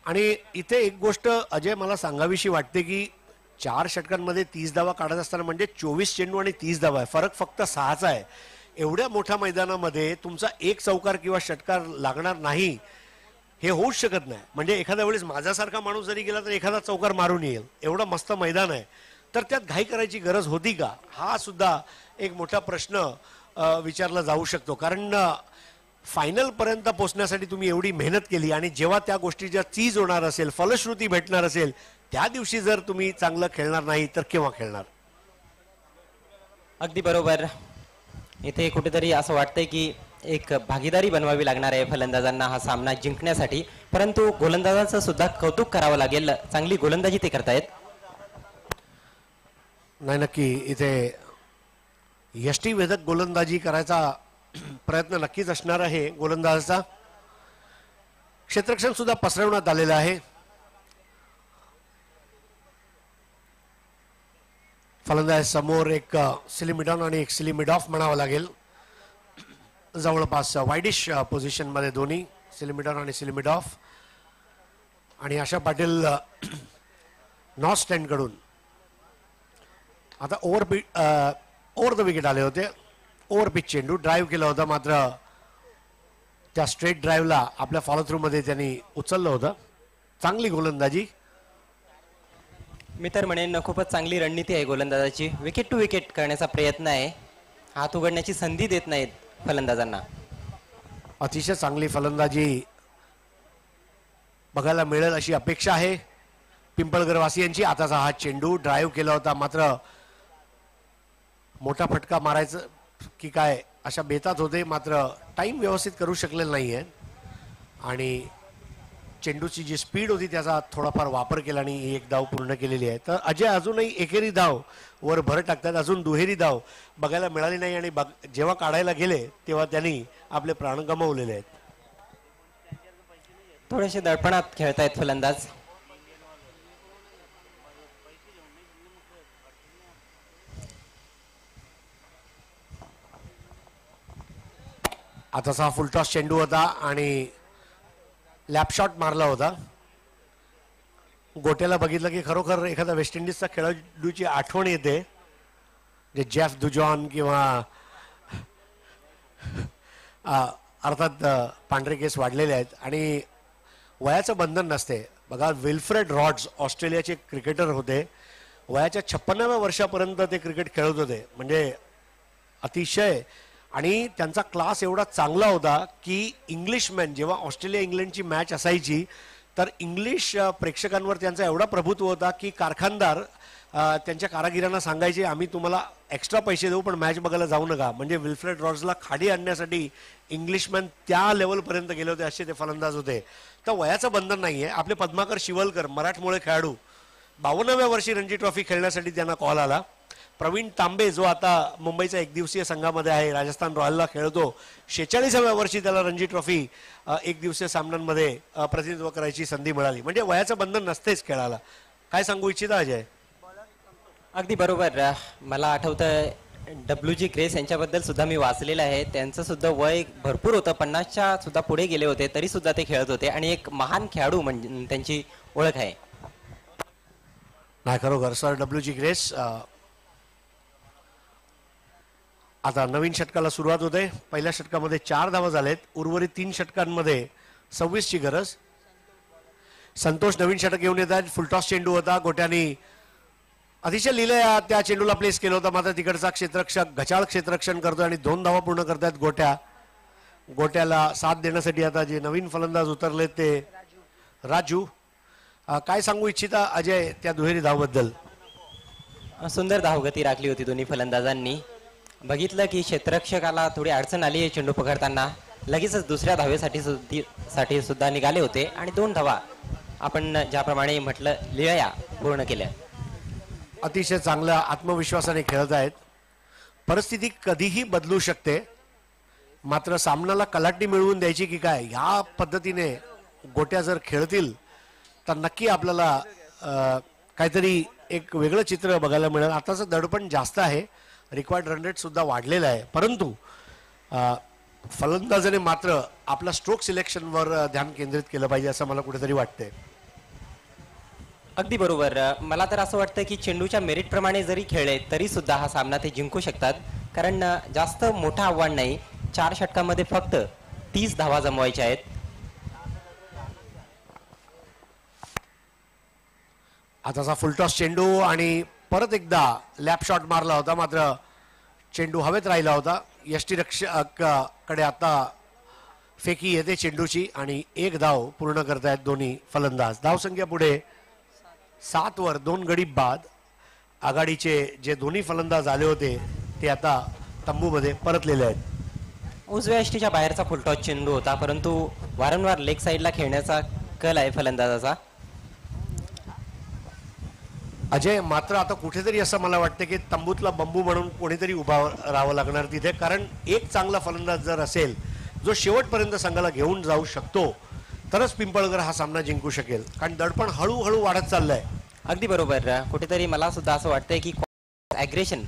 आणि इथे एक गोष्ट अजय मला सांगावीशी वाटते की 4 षटकांमध्ये 30 धावा काढत असताना म्हणजे 24 चेंडू आणि 30 धावा आहे. फरक फक्त 6चा आहे. एवढ्या मोठ्या मैदानामध्ये तुमचा एक चौकार किंवा षटकार लागणार नाही हे होऊच शकत नाही. म्हणजे एखाद्या वेळेस माझ्यासारखा माणूस जरी गेला तर एखादा चौकार मारून येईल. एवढं मस्त मैदान आहे. तर त्यात घाई करायची गरज होती का हा सुद्धा एक मोठा प्रश्न विचारला जाऊ शकतो. कारण फायनल पर्यंत पोहोचण्यासाठी तुम्ही एवढी मेहनत केली आणि जेव्हा त्या गोष्टीच्या चीज होणार असेल, फलश्रुती भेटणार असेल, त्या दिवशी जर तुम्ही चांगलं खेळणार नाही तर केव्हा खेळणार. अगदी बरोबर. इथे कुठेतरी असं वाटतंय की एक भागीदारी बनवावी लागणार आहे फलंदाजांना हा सामना जिंकण्यासाठी. परंतु गोलंदाजांचं सुद्धा कौतुक करावं लागेल. चांगली गोलंदाजी ते करतायत. नाही, नक्की इथे यष्टीवेधक गोलंदाजी करायचा प्रयत्न नक्कीच असणार आहे गोलंदाजाचा. क्षेत्ररक्षण सुद्धा पसरवण्यात आलेलं आहे. फलंदाज समोर एक सिलिमिड ऑन आणि एक सिलिमिड ऑफ म्हणावं लागेल. जवळपास वाईडिश पोझिशन मध्ये दोन्ही सिलिमिड ऑन आणि सिलिमिड ऑफ. आणि आशा पाटील नॉर्थ स्टँड कडून आता ओव्हर द विकेट आले होते. ओव्हर पिच चेंडू ड्राईव्ह केला होता. मात्र त्या स्ट्रेट ड्राईव्हला आपल्या फॉलो थ्रू मध्ये त्यांनी उचललं होतं. चांगली गोलंदाजी. मी तर म्हणेन खूपच चांगली रणनीती आहे गोलंदाजाची. विकेट टू विकेट करण्याचा प्रयत्न आहे. हात उघडण्याची संधी देत नाहीत फलंदाजांना. अतिशय चांगली फलंदाजी बघायला मिळेल अशी अपेक्षा आहे पिंपळगर वासियांची. आताचा हा चेंडू ड्राईव्ह केला होता. मात्र मोठा फटका मारायचं की काय अशा बेतात होते. मात्र टाइम व्यवस्थित करू शकलेला नाहीये आणि चेंडूची जी स्पीड होती त्याचा थोडाफार वापर केला आणि ही एक धाव पूर्ण केलेली आहे. तर अजय अजूनही एकेरी धाव वर भर टाकतात. अजून दुहेरी धाव बघायला मिळाली नाही आणि जेव्हा काढायला गेले तेव्हा त्यांनी आपले प्राण गमावलेले आहेत. थोडेसे दडपणात खेळतायत फलंदाज. आताचा फुलटॉस चेंडू होता आणि लॅप शॉट मारला होता. गोट्याला बघितलं की खरोखर एखादा वेस्ट इंडिजचा खेळाडूची आठवण येते. जे जेफ दुजॉन किंवा अर्थात पांढरे केस वाढलेले आहेत आणि वयाचं बंधन नसते. बघा विल्फ्रेड रॉड्स ऑस्ट्रेलियाचे क्रिकेटर होते. वयाच्या 56व्या वर्षापर्यंत ते क्रिकेट खेळत होते. म्हणजे अतिशय आणि त्यांचा क्लास एवढा चांगला होता की इंग्लिशमॅन जेव्हा ऑस्ट्रेलिया इंग्लंडची मॅच असायची तर इंग्लिश प्रेक्षकांवर त्यांचा एवढा प्रभुत्व होता की कारखानदार त्यांच्या कारागिरांना सांगायचे आम्ही तुम्हाला एक्स्ट्रा पैसे देऊ पण मॅच बघायला जाऊ नका. म्हणजे विल्फ्रेड रॉड्सला खाली आणण्यासाठी इंग्लिशमॅन त्या लेवलपर्यंत गेले होते असे ते फलंदाज होते. तर वयाचं बंधन नाहीये. आपले पद्माकर शिवलकर मराठमोळे खेळाडू 52व्या वर्षी रणजी ट्रॉफी खेळण्यासाठी त्यांना कॉल आला. प्रवीण तांबे जो आता मुंबईचा एक दिवसीय संघामध्ये आहे, राजस्थान रॉयलला खेळतो, 46व्या वर्षी त्याला रणजी ट्रॉफी एक दिवसीय सामन्यांमध्ये प्रतिनिधित्व करायची संधी मिळाली. म्हणजे वयाचं बंधन नसतेच खेळाला. काय सांगू इच्छिता अजय? अगदी बरोबर. मला आठवतं WG ग्रेस यांच्याबद्दल सुद्धा मी वाचलेलं आहे. त्यांचं सुद्धा वय भरपूर होतं. 50च्या सुद्धा पुढे गेले होते तरी सुद्धा ते खेळत होते आणि एक महान खेळाडू म्हणजे त्यांची ओळख आहे. नाही खरोखर सर WG ग्रेस. आता नवीन षटकाला सुरुवात होते. पहिल्या षटकामध्ये 4 धावा झालेत. उर्वरित 3 षटकांमध्ये 26ची गरज. संतोष नवीन षटक घेऊन येतात. फुलटॉस चेंडू होता. गोट्यानी अतिशय लिहिलं त्या चेंडूला प्लेस केलं होतं. मात्र तिकडचा क्षेत्ररक्षक घचाळ क्षेत्ररक्षण करतो आणि 2 धावा पूर्ण करतात गोट्याला साथ देण्यासाठी आता जे नवीन फलंदाज उतरले ते राजू. काय सांगू इच्छिता अजय त्या दुहेरी धावबद्दल? सुंदर धावगती राखली होती दोन्ही फलंदाजांनी. बघितलं की क्षेत्ररक्षकाला थोडी अडचण आली आहे चेंडू पकडताना. लगेचच दुसऱ्या धावेसाठी सुद्धा निघाले होते आणि 2 धावा आपण ज्याप्रमाणे म्हटलं लिया पूर्ण केल्या. अतिशय चांगल्या आत्मविश्वासाने खेळत आहेत. परिस्थिती कधीही बदलू शकते, मात्र सामन्याला कलाटणी मिळवून द्यायची की काय ह्या पद्धतीने गोट्या जर खेळतील तर नक्की आपल्याला काहीतरी एक वेगळं चित्र बघायला मिळेल. आताचं दडपण जास्त आहे, रिक्वायर्ड रन रेट सुद्धा वाढलेला आहे, परंतु फलंदाजाने मात्र आपला स्ट्रोक सिलेक्शनवर ध्यान केंद्रित केलं पाहिजे असं मला कुठेतरी वाटतंय. अगदी बरोबर. मला तर असं वाटतं की चेंडूच्या मेरिट प्रमाणे जरी खेळले तरी सुद्धा हा सामना ते जिंकू शकतात, कारण जास्त मोठं आव्हान नाही. 4 षटकांमध्ये फक्त 30 धावा जमवायच्या आहेत. आताचा फुलटॉस चेंडू आणि परत एकदा लॅप शॉट मारला होता, मात्र चेंडू हवेत राहिला होता. यष्टीरक्षकाकडे आता फेकी येते चेंडूची आणि 1 धाव पूर्ण करतायत दोन्ही फलंदाज. धावसंख्या पुढे 7 वर 2 गडी बाद. आघाडीचे जे दोन्ही फलंदाज आले होते ते आता तंबूमध्ये परतलेले आहेत. उजव्या यष्टीच्या बाहेरचा फुलटॉस चेंडू होता, परंतु वारंवार लेग साईडला खेळण्याचा कल आहे फलंदाजाचा. अजय, मात्र आता कुठेतरी असं मला वाटतं की तंबूतला बंबू म्हणून कोणीतरी उभा राहावं लागणार तिथे, कारण एक चांगला फलंदाज जर असेल जो शेवटपर्यंत संघाला घेऊन जाऊ शकतो तरच पिंपळकर हा सामना जिंकू शकेल, कारण दडपण हळूहळू वाढत चाललंय. अगदी बरोबर. कुठेतरी मला सुद्धा असं वाटतंय की ॲग्रेशन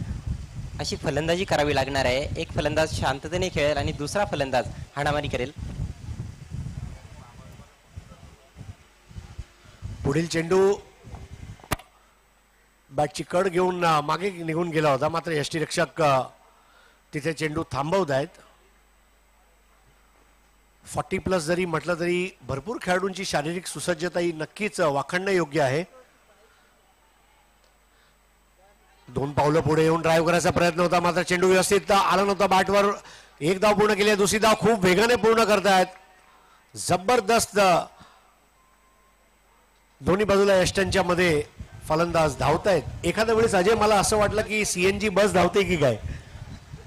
अशी फलंदाजी करावी लागणार आहे. एक फलंदाज शांततेने खेळेल आणि दुसरा फलंदाज हाणामारी करेल. पुढील चेंडू बॅटची कड घेऊन मागे निघून गेला होता, मात्र यष्टीरक्षक तिथे चेंडू थांबवत आहेत. 40+ जरी म्हटलं तरी भरपूर खेळाडूंची शारीरिक सुसज्जता ही नक्कीच वाखाणणं योग्य आहे. 2 पावलं पुढे येऊन ड्राईव्ह करायचा प्रयत्न होता, मात्र चेंडू व्यवस्थित आला नव्हता बॅटवर. 1 धाव पूर्ण केली, दुसरी धाव खूप वेगाने पूर्ण करतायत. जबरदस्त दोन्ही बाजूला यष्टांच्या मध्ये फलंदाज धावतायत. एखाद्या वेळेस अजय मला असं वाटलं की CNG बस धावते की काय.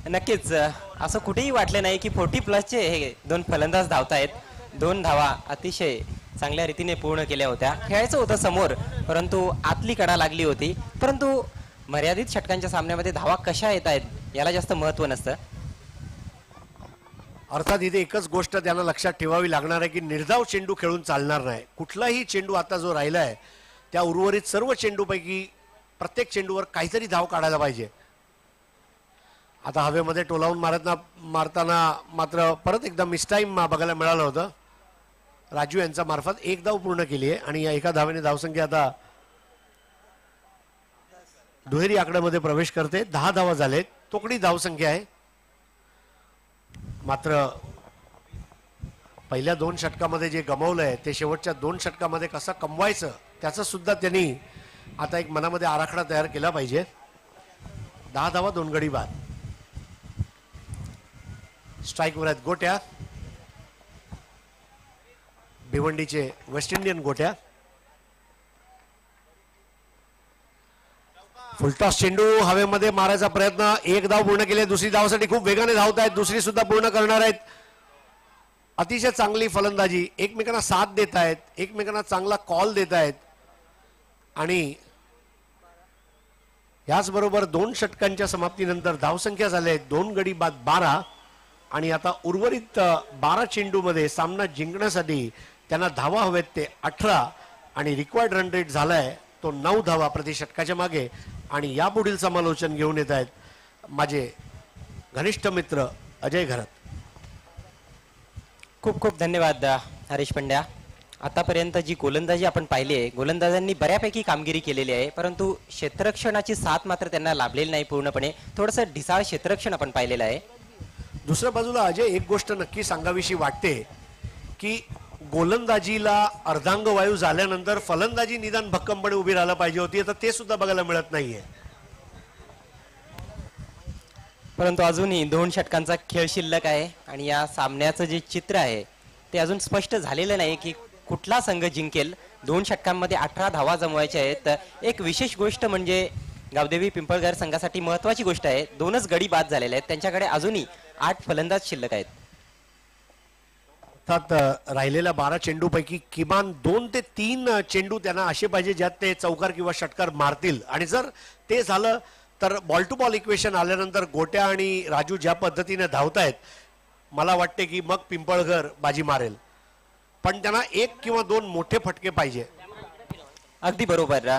नक्कीच असं कुठेही वाटलं नाही की 40+ हे 2 फलंदाज धावतायत. 2 धावा अतिशय चांगल्या रीतीने पूर्ण केल्या होत्या. खेळायचं होतं समोर, परंतु आतली कडा लागली होती. परंतु मर्यादित षटकांच्या सामन्यामध्ये धावा कशा येत आहेत याला जास्त महत्व नसतं. अर्थात इथे एकच गोष्ट त्यांना लक्षात ठेवावी लागणार आहे की निर्धाव चेंडू खेळून चालणार नाही. कुठलाही चेंडू आता जो राहिलाय त्या उर्वरित सर्व चेंडूपैकी प्रत्येक चेंडूवर काहीतरी धाव काढायला पाहिजे. आता हवेमध्ये टोलावून मारताना मात्र परत एकदा मिसटाईम बघायला मिळालं होतं. राजू यांच्या मार्फत 1 धाव पूर्ण केली आहे आणि या एका धावेने धावसंख्या आता दुहेरी आकड्यामध्ये प्रवेश करते. 10 धावा झालेत, तोकडी धावसंख्या आहे. मात्र पहिल्या 2 षटकामध्ये जे गमावलंय ते शेवटच्या 2 षटकामध्ये कसं कमवायचं त्याचं सुद्धा त्यांनी आता एक मनामध्ये आराखडा तयार केला पाहिजे. 10 धावा 2 गडी बाद. स्ट्राईकवर आहेत गोट्या, भिवंडीचे वेस्ट इंडियन गोट्या. फुलटॉस चेंडू हवेमध्ये मारायचा प्रयत्न. 1 धाव पूर्ण केली, दुसरी धावासाठी खूप वेगाने धावत आहेत, दुसरी सुद्धा पूर्ण करणार आहेत. अतिशय चांगली फलंदाजी, एकमेकांना साथ देत आहेत, एकमेकांना चांगला कॉल देत आहेत आणि याचबरोबर 2 षटकांच्या समाप्तीनंतर धावसंख्या झाल्या आहेत 2 गडी बाद 12 आणि आता उर्वरित 12 चेंडूमध्ये सामना जिंकण्यासाठी त्यांना धावा हवेत ते 18 आणि रिक्वायर्ड रन रेट झालाय तो 9 धावा प्रति षटकाच्या मागे. आणि यापुढील समालोचन घेऊन येत आहेत माझे घनिष्ठ मित्र अजय घरत. खूप खूप धन्यवाद हरीश पंड्या. आतापर्यंत जी गोलंदाजी आपण पाहिली आहे, गोलंदाजांनी बऱ्यापैकी कामगिरी केलेली आहे, परंतु क्षेत्ररक्षणाची साथ मात्र त्यांना लाभलेली नाही पूर्णपणे. थोडंसं ढिसाळ क्षेत्ररक्षण आपण पाहिलेलं आहे. दुसऱ्या बाजूला अजय एक गोष्ट नक्की सांगावीशी वाटते की गोलंदाजीला अर्धांगवायू झाल्यानंतर फलंदाजी निदान भक्कमपणे उभी राहायला पाहिजे होती, तर ते सुद्धा बघायला मिळत नाहीये. परंतु अजूनही 2 षटकांचा खेळ शिल्लक आहे आणि या सामन्याचं जे चित्र आहे ते अजून स्पष्ट झालेलं नाही की कुठला संघ जिंकेल. 2 षटकांमध्ये 18 धावा जमवायच्या आहेत. एक विशेष गोष्ट म्हणजे गावदेवी पिंपळघर संघासाठी महत्वाची गोष्ट आहे, 2च गडी बाद झालेले आहेत. त्यांच्याकडे अजूनही 8 फलंदाज शिल्लक आहेत. अर्थात राहिलेल्या 12 चेंडूपैकी किमान 2 ते 3 चेंडू त्यांना असे पाहिजे ज्यात ते चौकार किंवा षटकार मारतील, आणि जर ते झालं तर बॉल टू बॉल इक्वेशन आल्यानंतर गोट्या आणि राजू ज्या पद्धतीने धावतायत, मला वाटते की मग पिंपळघर बाजी मारेल. पण त्यांना 1 किंवा 2 मोठे फटके पाहिजे. अगदी बरोबर,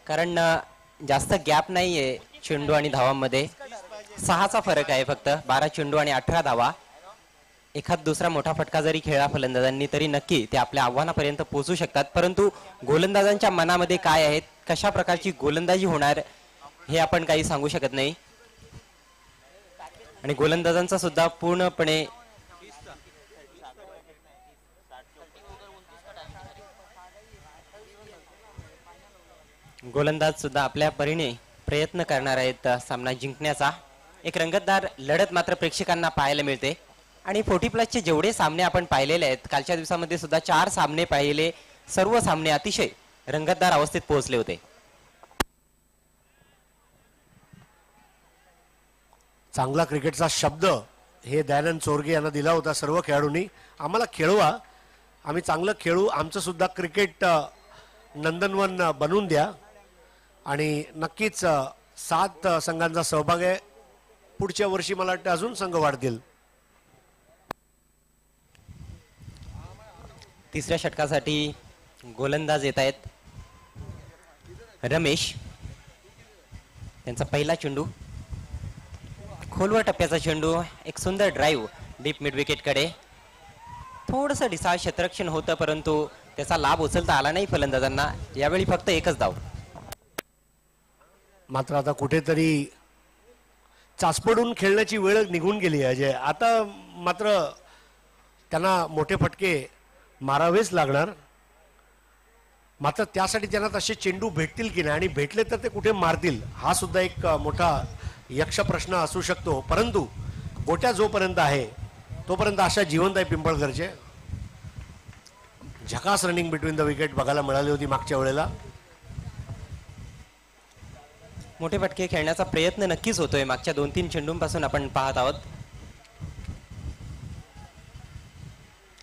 कारण जास्त गॅप नाहीये चेंडू आणि धावांमध्ये. 6चा फरक आहे फक्त. 12 चेंडू आणि 18 धावा. एखाद दुसरा मोठा फटका जरी खेळला फलंदाजांनी तरी नक्की ते आपल्या आव्हानापर्यंत पोहोचू शकतात. परंतु गोलंदाजांच्या मनामध्ये काय आहेत, कशा प्रकारची गोलंदाजी होणार हे आपण काही सांगू शकत नाही. आणि गोलंदाजांचा सुद्धा पूर्णपणे गोलंदाज सुद्धा आपल्या परीने प्रयत्न करणार आहेत सामना जिंकण्याचा. एक रंगतदार लढत मात्र प्रेक्षकांना पाहायला मिळते. आणि 40+ जेवढे सामने आपण पाहिलेले आहेत, कालच्या दिवसामध्ये सुद्धा 4 सामने पाहिले, सर्व सामने अतिशय रंगतदार अवस्थेत पोहोचले होते. चांगला क्रिकेटचा शब्द हे दयानंद चोरगे यांना दिला होता सर्व खेळाडूंनी. आम्हाला खेळवा, आम्ही चांगलं खेळू, आमचं सुद्धा क्रिकेट नंदनवन बनवून द्या. आणि नक्कीच 7 संघांचा सहभाग आहे. पुढच्या वर्षी मला वाटतं अजून संघ वाढतील. तिसऱ्या षटकासाठी गोलंदाज येत आहेत. रमेश, त्यांचा पहिला चेंडू, खोलवर टप्प्याचा चेंडू, एक सुंदर ड्राईव्ह डीप मिड विकेट कडे. थोडंसं ढिसाळ क्षेत्ररक्षण होतं, परंतु त्याचा लाभ उचलता आला नाही फलंदाजांना. यावेळी फक्त एकच धाव. मात्र आता कुठेतरी चाचपडून खेळण्याची वेळ निघून गेली आहे अजय. आता मात्र त्यांना मोठे फटके मारावेच लागणार. मात्र त्यासाठी त्यांना तसे चेंडू भेटतील की नाही, आणि भेटले तर ते कुठे मारतील, हा सुद्धा एक मोठा यक्ष प्रश्न असू शकतो. परंतु गोट्या जोपर्यंत आहे तोपर्यंत आशा जिवंत आहे पिंपळघरचे. झकास रनिंग बिटवीन द विकेट बघायला मिळाली होती मागच्या वेळेला. मोठे फटके खेळण्याचा प्रयत्न नक्कीच होतोय. मागच्या 2-3 चेंडूंपासून आपण पाहत आहोत.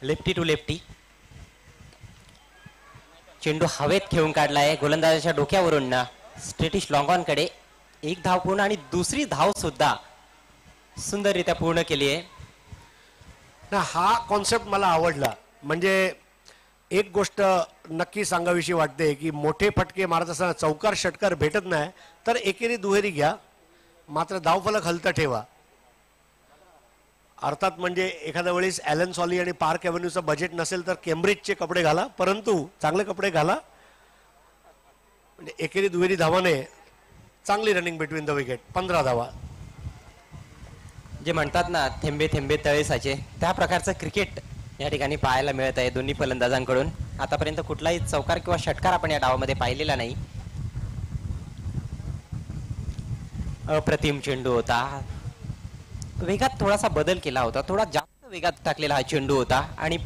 लेफ्टी टू लेफ्टी चेंडू हवेत खेळून काढलाय गोलंदाजाच्या डोक्यावरून स्ट्रेटिश लॉंग ऑन कडे. एक धाव पूर्ण आणि दुसरी धाव सुद्धा सुंदररित्या पूर्ण केली आहे. ना हा कॉन्सेप्ट मला आवडला. म्हणजे एक गोष्ट नक्की सांगाविषयी वाटते की मोठे फटके मारत असताना चौकार षटकार भेटत नाही तर एकेरी दुहेरी घ्या, मात्र धावफलक हलतं ठेवा. अर्थात म्हणजे एखाद्या वेळेस ॲलन सॉली आणि पार्क एव्हेन्यूचं बजेट नसेल तर केम्ब्रिजचे कपडे घाला, परंतु चांगले कपडे घाला. म्हणजे एकेरी दुहेरी धावाने चांगली रनिंग बिटवीन द विकेट. 15 धावा. जे म्हणतात ना थेंबे थेंबे तळे साचे, त्या प्रकारचं क्रिकेट या ठिकाणी पाहायला मिळत आहे दोन्ही फलंदाजांकडून. आतापर्यंत कुठलाही चौकार किंवा षटकार आपण या डावामध्ये पाहिलेला नाही. अप्रतिम चेंडू होता. वेगात थोडासा बदल केला होता, थोडा जास्त वेगात टाकलेला हा चेंडू होता. आणि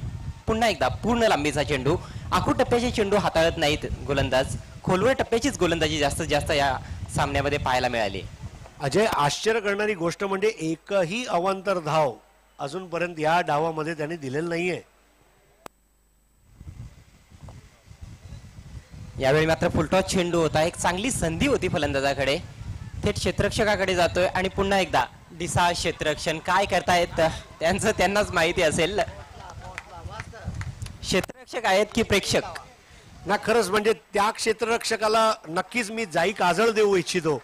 पुन्हा एकदा पूर्ण लांबीचा चेंडू. आखूड टप्प्याचे चेंडू हाताळत नाहीत गोलंदाज. खोलवर टप्प्याचीच गोलंदाजी जास्तीत जास्त या सामन्यामध्ये पाहायला मिळाली. अजय, आश्चर्य करणारी गोष्ट म्हणजे एकही अवांतर धाव अजूनपर्यंत या डावामध्ये त्यांनी दिलेलं नाहीये. यावेळी मात्र फुलटॉस चेंडू होता. एक चांगली संधी होती फलंदाजाकडे. थेट क्षेत्ररक्षकाकडे जातोय आणि पुन्हा एकदा दिसा क्षेत्ररक्षण काय करतायत त्यांचं त्यांनाच माहिती असेल. क्षेत्ररक्षक आहेत की प्रेक्षक? ना खरंच म्हणजे त्या क्षेत्ररक्षकाला नक्कीच मी जाई काजळ देऊ इच्छितो,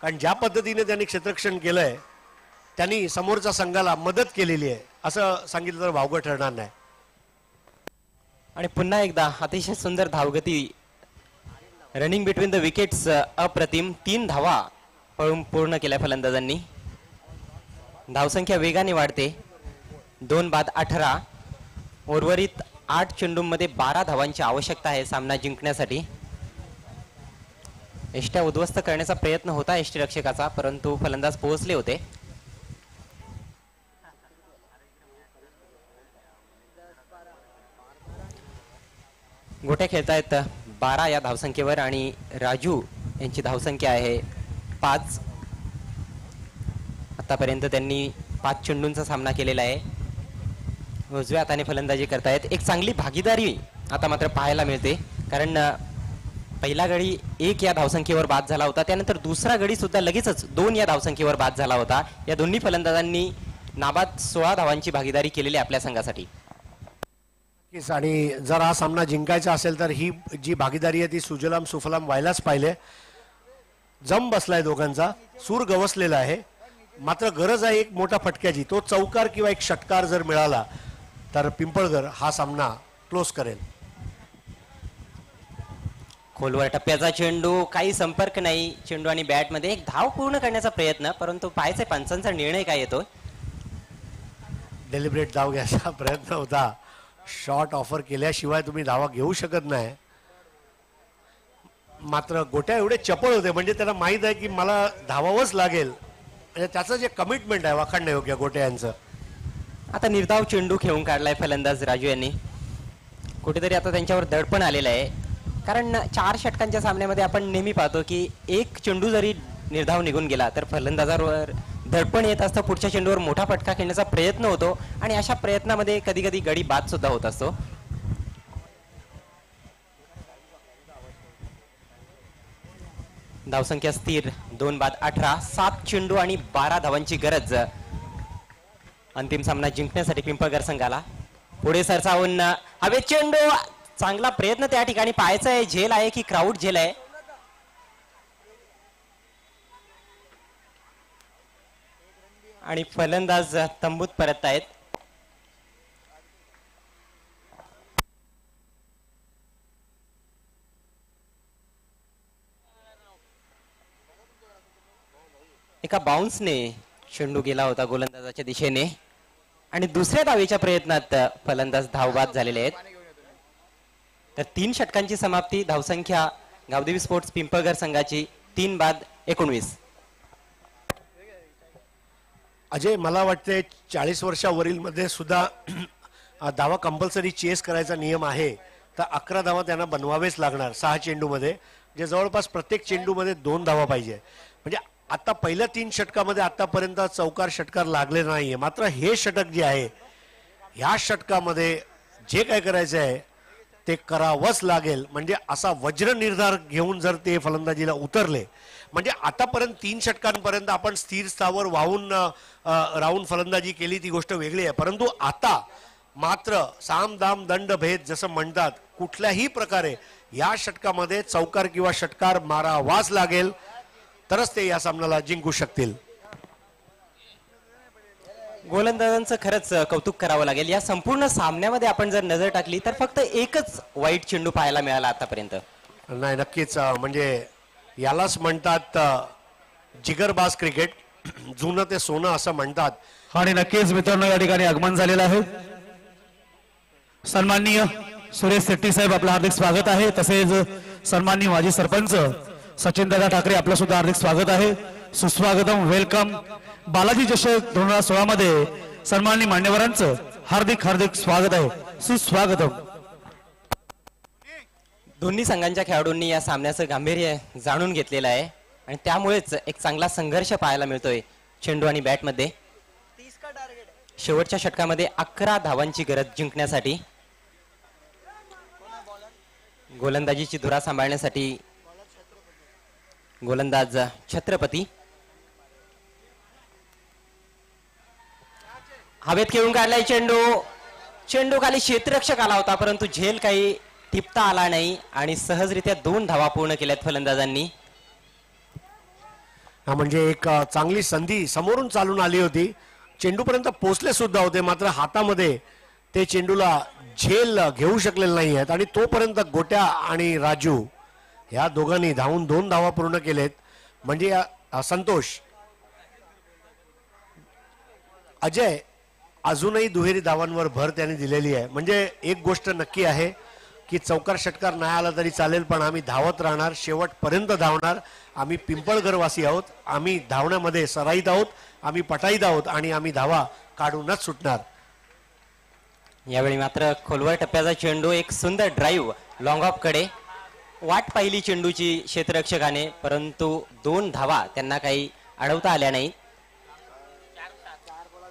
कारण ज्या पद्धतीने त्यांनी क्षेत्ररक्षण केलंय त्यांनी समोरच्या संघाला मदत केलेली आहे असं सांगितलं तर वावगं ठरणार नाही. आणि पुन्हा एकदा अतिशय सुंदर धावगती. रनिंग बिटवीन द विकेट्स अप्रतिम. 3 धावा पळून पूर्ण केल्या फलंदाजांनी. धावसंख्या वेगाने वाढते. 2 बाद 18. उर्वरित 8 चेंडूंमध्ये 12 धावांची आवश्यकता आहे सामना जिंकण्यासाठी. एष्ट्या उद्ध्वस्त करण्याचा प्रयत्न होता यष्टीरक्षकाचा, परंतु फलंदाज पोहोचले होते. गोट्या खेळतायत 12 या धावसंख्येवर आणि राजू यांची धावसंख्या आहे 5. आतापर्यंत त्यांनी 5 चेंडूंचा सामना केलेला आहे. उजव्या हाताने फलंदाजी करतायत. एक चांगली भागीदारी आता मात्र पाहायला मिळते, कारण पहिला गडी 1 या धावसंख्येवर बाद झाला होता, त्यानंतर दुसरा गडी सुद्धा लगेचच 2 या धावसंख्येवर बाद झाला होता. या दोन्ही फलंदाजांनी नाबाद 16 धावांची भागीदारी केलेली आपल्या संघासाठी. आणि जर हा सामना जिंकायचा असेल तर ही जी भागीदारी आहे ती सुजलाम सुफलाम व्हायलाच पाहिजे. जम बसलाय दोघांचा, सूर गवसलेला आहे. मात्र गरज आहे एक मोठा फटक्याची. तो चौकार किंवा एक षटकार जर मिळाला तर पिंपळगर हा सामना क्लोज करेल. खोलवर टप्प्याचा चेंडू, काही संपर्क नाही चेंडू आणि बॅट मध्ये. एक धाव पूर्ण करण्याचा प्रयत्न, परंतु पाहायचा पंचांचा निर्णय काय येतो. डेलिब्रेट धाव घ्यायचा प्रयत्न होता. शॉट ऑफर केल्याशिवाय तुम्ही धावा घेऊ शकत नाही. मात्र गोट्या एवढे चपळ होते, म्हणजे त्याला माहित आहे की मला धावावंच लागेल. म्हणजे त्याचं जे कमिटमेंट आहे वाखाणण्या योग्य गोट्या यांचं. आता निर्धाव चेंडू खेळून काढलाय फलंदाज राजू यांनी. कुठेतरी आता त्यांच्यावर दडपण आलेलं आहे, कारण 4 षटकांच्या सामन्यामध्ये आपण नेहमी पाहतो की एक चेंडू जरी निर्धाव निघून गेला तर फलंदाजावर दडपण येत असतं. पुढच्या चेंडूवर मोठा फटका खेळण्याचा प्रयत्न होतो आणि अशा प्रयत्नामध्ये कधी कधी गडी बाद सुद्धा होत असतो. धावसंख्या स्थिर, 2 बाद 18, 7 चेंडू आणि 12 धावांची गरज अंतिम सामना जिंकण्यासाठी पिंपळगर संघाला. पुढे सरसावून हवे चेंडू, चांगला प्रयत्न त्या ठिकाणी. पाहायचं आहे झेल आहे की क्राऊड झेल आहे. आणि फलंदाज तंबूत परत आहेत. एका बाउन्सने चेंडू गेला होता गोलंदाजाच्या दिशेने आणि दुसऱ्या धावेच्या प्रयत्नात फलंदाज धावबाद झालेले आहेत. तर 3 षटकांची समाप्ती. धावसंख्या गावदेवी स्पोर्ट्स पिंपळगर संघाची 3 बाद 19. अजय, मला वाटते 40 वर्षावरील मध्ये सुद्धा धावा कंपल्सरी चेस करायचा नियम आहे, तर 11 धावा त्यांना बनवावेच लागणार 6 चेंडूमध्ये. जे जवळपास प्रत्येक चेंडूमध्ये 2 धावा पाहिजे. म्हणजे आता पहिल्या 3 षटकामध्ये आतापर्यंत चौकार षटकार लागले नाहीये. मात्र हे षटक जे आहे, ह्या षटकामध्ये जे काय करायचं आहे ते करावंच लागेल. म्हणजे असा वज्र निर्धार घेऊन जर ते फलंदाजीला उतरले, म्हणजे आतापर्यंत 3 षटकांपर्यंत आपण स्थिर स्थावर वाहून राहून फलंदाजी केली, ती गोष्ट वेगळी आहे. परंतु आता मात्र साम दाम दंड भेद जसं म्हणतात, कुठल्याही प्रकारे या षटकामध्ये चौकार किंवा षटकार मारावाच लागेल, तरच ते या सामन्याला जिंकू शकतील. गोलंदाजांचं खरंच कौतुक करावं लागेल. या संपूर्ण सामन्यामध्ये आपण जर नजर टाकली तर फक्त एकच वाईट चेंडू पाहायला मिळाला आतापर्यंत. नाही, नक्कीच. म्हणजे यालाच म्हणतात जिगरबाज क्रिकेट, जुनं ते सोनं असं म्हणतात. आणि नक्कीच मित्रांनो या ठिकाणी आगमन झालेलं आहे. सन्माननीय सुरेश शेट्टी साहेब, आपलं हार्दिक स्वागत आहे. तसेच सन्माननीय माजी सरपंच सचिनदादा ठाकरे, आपलं सुद्धा हार्दिक स्वागत आहे. सुस्वागतम, वेलकम. बालाजी चषक 2016 मध्ये सन्माननीय मान्यवरांचं हार्दिक हार्दिक स्वागत आहे. सुस्वागतम. दोन्ही संघांच्या खेळाडूंनी या सामन्याचं गांभीर्य जाणून घेतलेलं आहे आणि त्यामुळेच एक चांगला संघर्ष पाहायला मिळतोय चेंडू आणि बॅट मध्ये. शेवटच्या षटकामध्ये 11 धावांची गरज जिंकण्यासाठी. गोलंदाजीची धुरा सांभाळण्यासाठी गोलंदाज छत्रपती. हवेत खेळून काढलाय चेंडू. चेंडू खाली क्षेत्ररक्षक आला होता, परंतु झेल काही टिपता आला नाही आणि सहजरित्या 2 धावा पूर्ण केल्यात फलंदाजांनी. हा म्हणजे एक चांगली संधी समोरून चालून आली होती. चेंडूपर्यंत पोहोचले सुद्धा होते, मात्र हातामध्ये ते चेंडूला झेल घेऊ शकलेले नाही आहेत. आणि तोपर्यंत गोट्या आणि राजू या दोघांनी धावून 2 धावा पूर्ण केलेत. म्हणजे संतोष, अजय अजूनही दुहेरी धावांवर भर त्यांनी दिलेली आहे. म्हणजे एक गोष्ट नक्की आहे की चौकार षटकार नाही आला तरी चालेल, पण आम्ही धावत राहणार, शेवटपर्यंत धावणार. आम्ही पिंपळगरवासी आहोत, आम्ही धावण्यामध्ये सराईत आहोत, आम्ही पटाईत आहोत आणि आम्ही धावा काढूनच सुटणार. यावेळी मात्र खोलवर टप्प्याचा चेंडू, एक सुंदर ड्राईव्ह लॉंग ऑफ कडे वाट पाहिली चेंडूची क्षेत्ररक्षकाने, परंतु 2 धावा त्यांना काही अडवता आल्या नाही.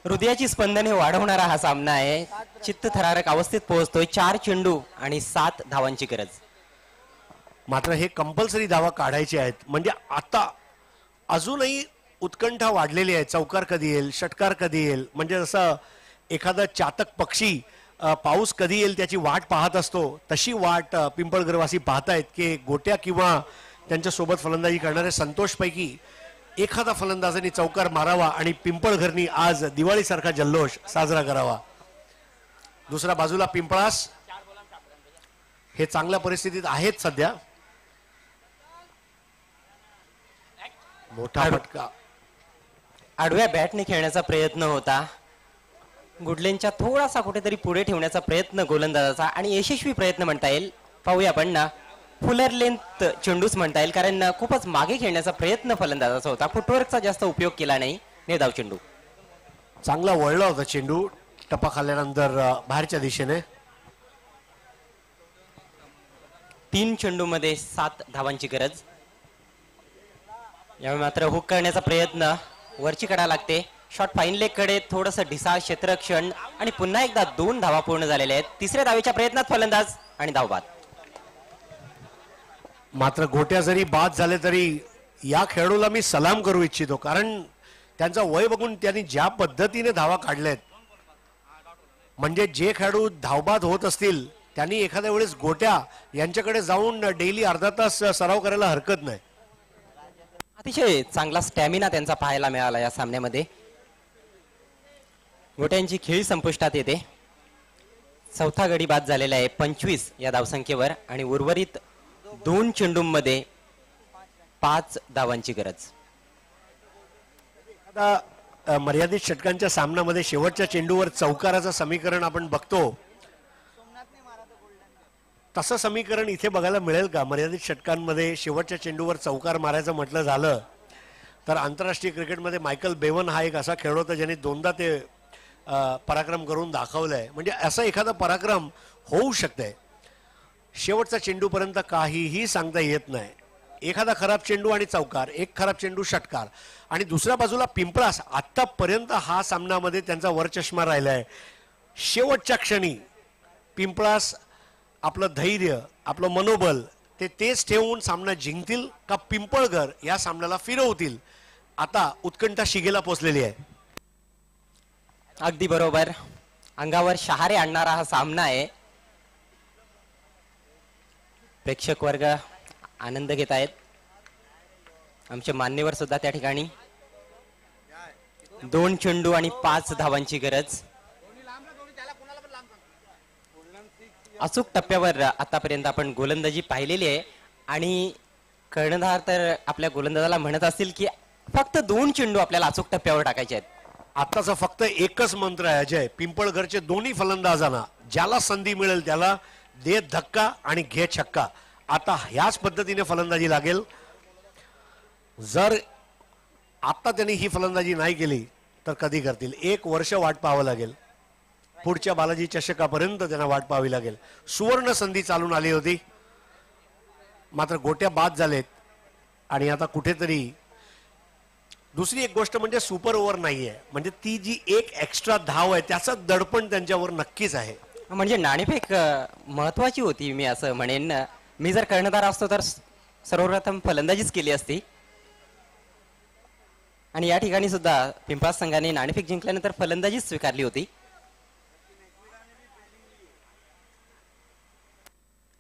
हृदयाची स्पंदने वाढवणारा हा सामना आहे. चित्तथरारक अवस्थेत पोहोचतोय. 4 चेंडू आणि 7 धावांची गरज. मात्र हे कंपल्सरी धावा काढायचे आहेत. म्हणजे आता अजूनही उत्कंठा वाढलेली आहे. चौकार कधी येईल, षटकार कधी येईल, म्हणजे जसं एखादा चातक पक्षी पाऊस कधी येईल त्याची वाट पाहत असतो, तशी वाट पिंपळगरवासी पाहतायत की गोट्या किंवा त्यांच्यासोबत फलंदाजी करणाऱ्या संतोषपैकी एखादा फलंदाजांनी चौकार मारावा आणि पिंपळघरनी आज दिवाळीसारखा जल्लोष साजरा करावा. दुसऱ्या बाजूला पिंपळास हे चांगल्या परिस्थितीत आहेत सध्या. मोठा फटका. आडव्या बॅटने खेळण्याचा प्रयत्न होता. गुडलेंच्या थोडासा कुठेतरी पुढे ठेवण्याचा प्रयत्न गोलंदाजाचा, आणि यशस्वी प्रयत्न म्हणता येईल. पाहूया आपण ना, फुलर लेंथ चेंडूच म्हणता येईल, कारण खूपच मागे खेळण्याचा प्रयत्न फलंदाजाचा होता. फुटवर्कचा जास्त उपयोग केला नाही. निर्धाव चेंडू. चांगला वळला होता चेंडू टप्पा खाल्ल्यानंतर बाहेरच्या दिशेने. 3 चेंडूमध्ये 7 धावांची गरज. यावेळी मात्र हुक करण्याचा प्रयत्न, वरची कडा लागते. शॉट फाईन लेग कडे थोडंसं ढिसाळ क्षेत्ररक्षण, आणि पुन्हा एकदा 2 धावा पूर्ण झालेल्या आहेत. तिसऱ्या धावेच्या प्रयत्नात फलंदाज आणि धावबाद. मात्र गोट्या जरी बाद झाले तरी या खेळाडूला मी सलाम करू इच्छितो, कारण त्यांचा वय बघून त्यांनी ज्या पद्धतीने धावा काढल्यात, म्हणजे जे खेळाडू धावबाद होत असतील त्यांनी एखाद्या वेळेस गोट्या यांच्याकडे जाऊन डेली अर्धा तास सराव करायला हरकत नाही. अतिशय चांगला स्टॅमिना त्यांचा पाहायला मिळाला या सामन्यामध्ये. गोट्यांची खेळी संपुष्टात येते. चौथा गडी बाद झालेला आहे 25 या धावसंख्येवर, आणि उर्वरित 2 चेंडूंमध्ये 5 धावांची गरज. आता मर्यादित षटकांच्या सामन्यामध्ये शेवटच्या चेंडूवर चौकाराचं समीकरण आपण बघतो, तसं समीकरण इथे बघायला मिळेल का? मर्यादित षटकांमध्ये शेवटच्या चेंडूवर चौकार मारायचं म्हटलं झालं तर आंतरराष्ट्रीय क्रिकेटमध्ये मायकल बेवन हा एक असा खेळाडू होता ज्याने 2दा ते पराक्रम करून दाखवलंय. म्हणजे असा एखादा पराक्रम होऊ शकतंय. शेवटचा चेंडूपर्यंत काहीही सांगता येत नाही. एखादा खराब चेंडू आणि चौकार, एक खराब चेंडू षटकार, आणि दुसऱ्या बाजूला पिंपळास आतापर्यंत हा सामन्यामध्ये त्यांचा वरचष्मा राहिलाय. शेवटच्या क्षणी पिंपळास आपलं धैर्य, आपलं मनोबल तेच ठेवून सामना जिंकतील का पिंपळगर या सामन्याला फिरवतील, आता उत्कंठा शिगेला पोचलेली आहे. अगदी बरोबर. अंगावर शहारे आणणारा हा सामना आहे. प्रेक्षक वर्ग आनंद घेत आहेत. आमचे मान्यवर सुद्धा त्या ठिकाणी. 2 चेंडू आणि 5 धावांची गरज. अचूक टप्प्यावर आतापर्यंत आपण गोलंदाजी पाहिलेली आहे, आणि कर्णधार तर आपल्या गोलंदाजाला म्हणत असतील की फक्त 2 चेंडू आपल्याला अचूक टप्प्यावर टाकायचे आहेत. आताचा फक्त एकच मंत्र आहे अजय, पिंपळघरचे दोन्ही फलंदाजांना ज्याला संधी मिळेल त्याला दे धक्का आणि घे छक्का. आता ह्याच पद्धतीने फलंदाजी लागेल. जर आता त्यांनी ही फलंदाजी नाही केली तर कधी करतील? 1 वर्ष वाट पाहावं लागेल. पुढच्या बालाजी चषकापर्यंत त्यांना वाट पाहावी लागेल. सुवर्ण संधी चालून आली होती, मात्र गोट्या बाद झालेत. आणि आता कुठेतरी दुसरी एक गोष्ट म्हणजे सुपर ओव्हर नाहीये, म्हणजे ती जी एक एक्स्ट्रा धाव आहे त्याचं दडपण त्यांच्यावर नक्कीच आहे. म्हणजे नाणेफेक महत्वाची होती मी असं म्हणेन. मी जर कर्णधार असतो तर सर्वप्रथम फलंदाजीच केली असती. आणि या ठिकाणी सुद्धा पिंपळास संघाने नाणेफेक जिंकल्यानंतर फलंदाजीच स्वीकारली होती.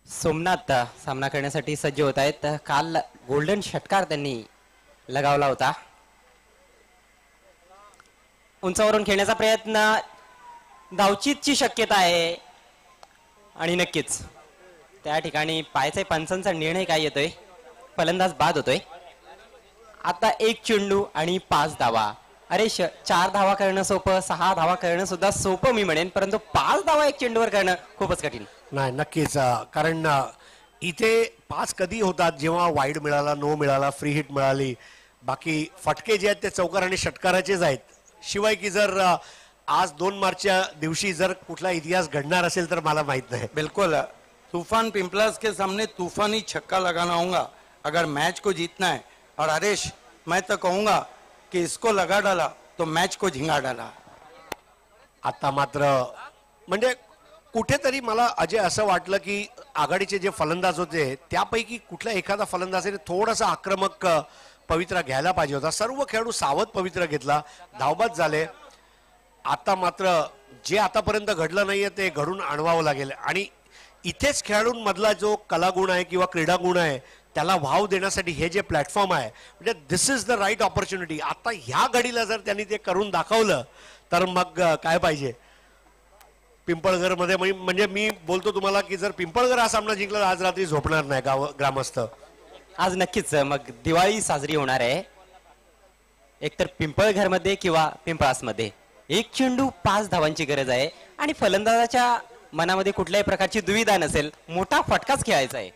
सोमनाथ सामना करण्यासाठी सज्ज होत आहेत. काल गोल्डन षटकार त्यांनी लगावला होता. उंचावरून खेळण्याचा प्रयत्न, धावचीतची शक्यता आहे, आणि नक्कीच त्या ठिकाणी पायाचे पंचांचा निर्णय काय येतोय? फलंदाज बाद होतोय. आता 1 चेंडू आणि 5 धावा. अरे 4 धावा करणं सोपं, 6 धावा करणं सुद्धा सोपं मी म्हणेन, परंतु 5 धावा 1 चेंडूवर करणं खूपच कठीण. नाही, नक्कीच. कारण इथे 5 कधी होतात? जेव्हा वाईड मिळाला, नो मिळाला, फ्री हिट मिळाली. बाकी फटके जे आहेत ते चौकार आणि षटकाराचेच आहेत. शिवाय की जर आज 2 मार्चच्या दिवशी जर कुठला इतिहास घडणार असेल तर मला माहित नाही. बिल्कुल. तूफान पिंपलास के सामने तूफानी छक्का लगाना होगा अगर मैच को जीतना है। और हरेश, मैं तो कहूंगा कि इसको लगा डाला तो मैच को झिंगा डाला। आता मात्र म्हणजे कुठेतरी मला अजय असं वाटलं की आघाडीचे जे फलंदाज होते त्यापैकी कुठला एखादा फलंदाजाने थोडासा आक्रमक पवित्रा घ्यायला पाहिजे होता। सर्व खेळाडू सावध पवित्रा घेतला, धावबाद झाले। आता मात्र जे आतापर्यंत घडलं नाहीये ते घडून आणवावं लागेल आणि इथेच खेळाडूंमधला जो कलागुण आहे किंवा क्रीडा गुण आहे त्याला वाव देण्यासाठी हे जे प्लॅटफॉर्म आहे म्हणजे दिस इज द राईट ऑपॉर्च्युनिटी। आता ह्या घडीला जर त्यांनी ते करून दाखवलं तर मग काय पाहिजे। पिंपळघर मध्ये म्हणजे मी बोलतो तुम्हाला की जर पिंपळघर हा सामना जिंकला तर आज रात्री झोपणार नाही ग्रामस्थ। आज नक्कीच मग दिवाळी साजरी होणार आहे, एकतर पिंपळघर मध्ये किंवा पिंपळास मध्ये। एक चेंडू 5 धावांची गरज आहे आणि फलंदाजाच्या मनामध्ये कुठल्याही प्रकारची दुविधा नसेल, मोठा फटकाच खेळायचा आहे।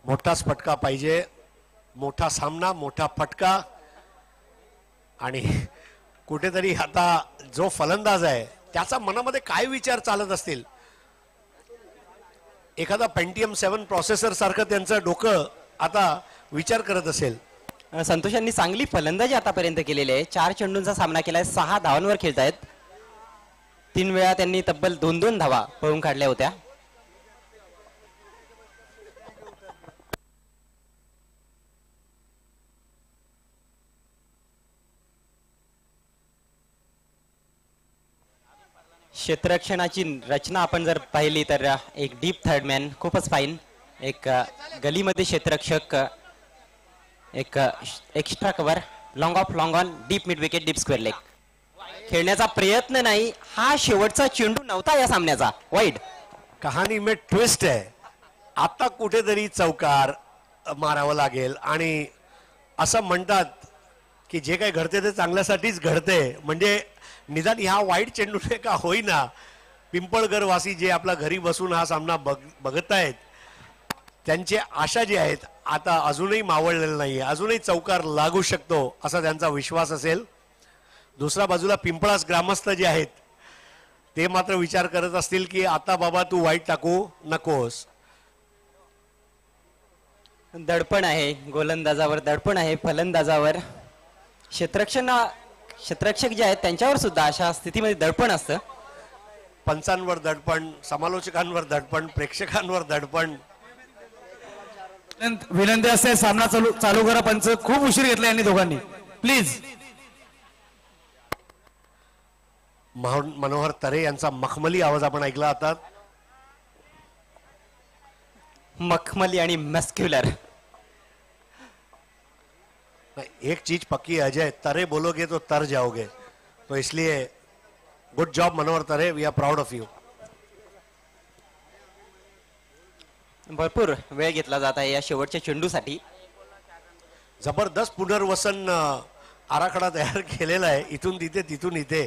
मोठाच फटका पाहिजे, मोठा सामना, मोठा फटका। आणि कुठेतरी आता जो फलंदाज आहे त्याचा मनामध्ये काय विचार चालत असतील। एखादा पेंटियम 7 प्रोसेसर सारखं त्यांचं डोकं आता विचार करत असेल। संतोष यांनी चांगली फलंदाजी आतापर्यंत केलेली आहे, 4 चेंडूंचा सामना केलाय, 6 धावांवर खेळतायत। 3 वेळा त्यांनी तब्बल 2-2 धावा पळून काढल्या होत्या। क्षेत्ररक्षणाची रचना आपण जर पाहिली तर एक डीप थर्ड मॅन खूपच फाईन, एक गलीमध्ये क्षेत्ररक्षक, एक extra cover, long of long on, deep mid wicket, deep square leg. खेळण्याचा प्रयत्न नाही, हा शेवटचा चेंडू नव्हता या सामन्याचा, वाईड। कहाणी में ट्विस्ट आहे, आता कुठेतरी चौकार मारावं लागेल आणि असं म्हणतात की जे काही घडते ते चांगल्यासाठीच घडते। म्हणजे निदान ह्या वाईट चेंडूने का होईना पिंपळघर वासी जे आपल्या घरी बसून हा सामना बघत आहेत त्यांची आशा जी आहेत आता अजूनही मावळलेली नाहीये, अजूनही चौकार लागू शकतो असा त्यांचा विश्वास असेल। दुसऱ्या बाजूला पिंपळास ग्रामस्थ जे आहेत ते मात्र विचार करत असतील की आता बाबा तू वाईट टाकू नकोस। दडपण आहे गोलंदाजावर, दडपण आहे फलंदाजावर, क्षेत्ररक्षक जे आहेत त्यांच्यावर सुद्धा अशा स्थितीमध्ये दडपण असतं। पंचांवर दडपण, समालोचकांवर दडपण, प्रेक्षकांवर दडपण। विनंती असते सामना चालू करा, पंच खूप उशीर घेतला यांनी दोघांनी, प्लीज। मनोहर तरे यांचा मखमली आवाज आपण ऐकला आता। मखमली आणि मस्क्युलर। एक चीज पक्की है अजय, तरे बोलोगे तो तर जाओगे, तो इसलिए good job Manohar Tare, we are proud of you. भरपूर वेळ घेतला जात आहे या शेवटच्या चेंडूसाठी। जबरदस्त पुनर्वसन आराखडा तयार केलेला आहे, इथून तिथे तिथून इथे।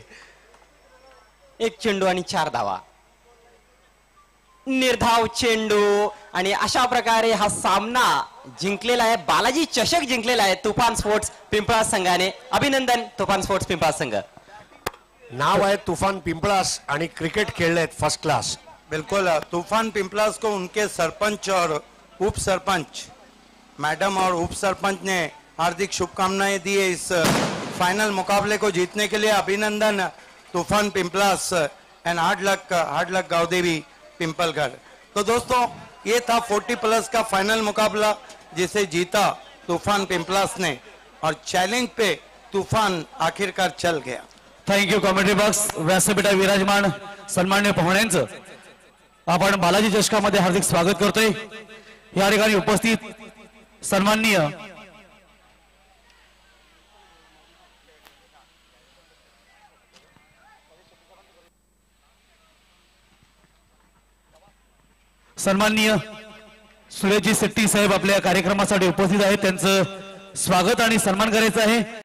1 चेंडू आणि 4 धावा, निर्धाव चेंडू आणि अशा प्रकारे हा सामना जिंकलेला आहे, बालाजी चषक जिंकलेला आहे तुफान स्पोर्ट्स पिंपळास संघाने। अभिनंदन तुफान स्पोर्ट्स पिंपळास संघ। नाव आहे तुफान पिंपळास आणि क्रिकेट खेळले फर्स्ट क्लास। बिल्कुल, तूफान पिंपलास को उनके सरपंच और उप सरपंच मैडम और उप सरपंच ने हार्दिक शुभकामनाएं दी है इस फाइनल मुकाबले को जीतने के लिए। अभिनंदन तूफान पिंपलास एंड हार्ड लक गावदेवी पिंपलघर। तो दोस्तों ये था 40+ का फाइनल मुकाबला जिसे जीता तूफान पिंपलास ने और चैलेंज पे तूफान आखिरकार चल गया। थँक्यू कॉमेंट्री बॉक्स व्यासपीठा विराजमान सन्माननीय पाहुण्यांचं आपण बालाजी चषकामध्ये हार्दिक स्वागत करतोय। या ठिकाणी उपस्थित सन्माननीय सुरेशजी शेट्टी साहेब आपल्या कार्यक्रमासाठी उपस्थित आहेत, त्यांचं स्वागत आणि सन्मान करायचं आहे।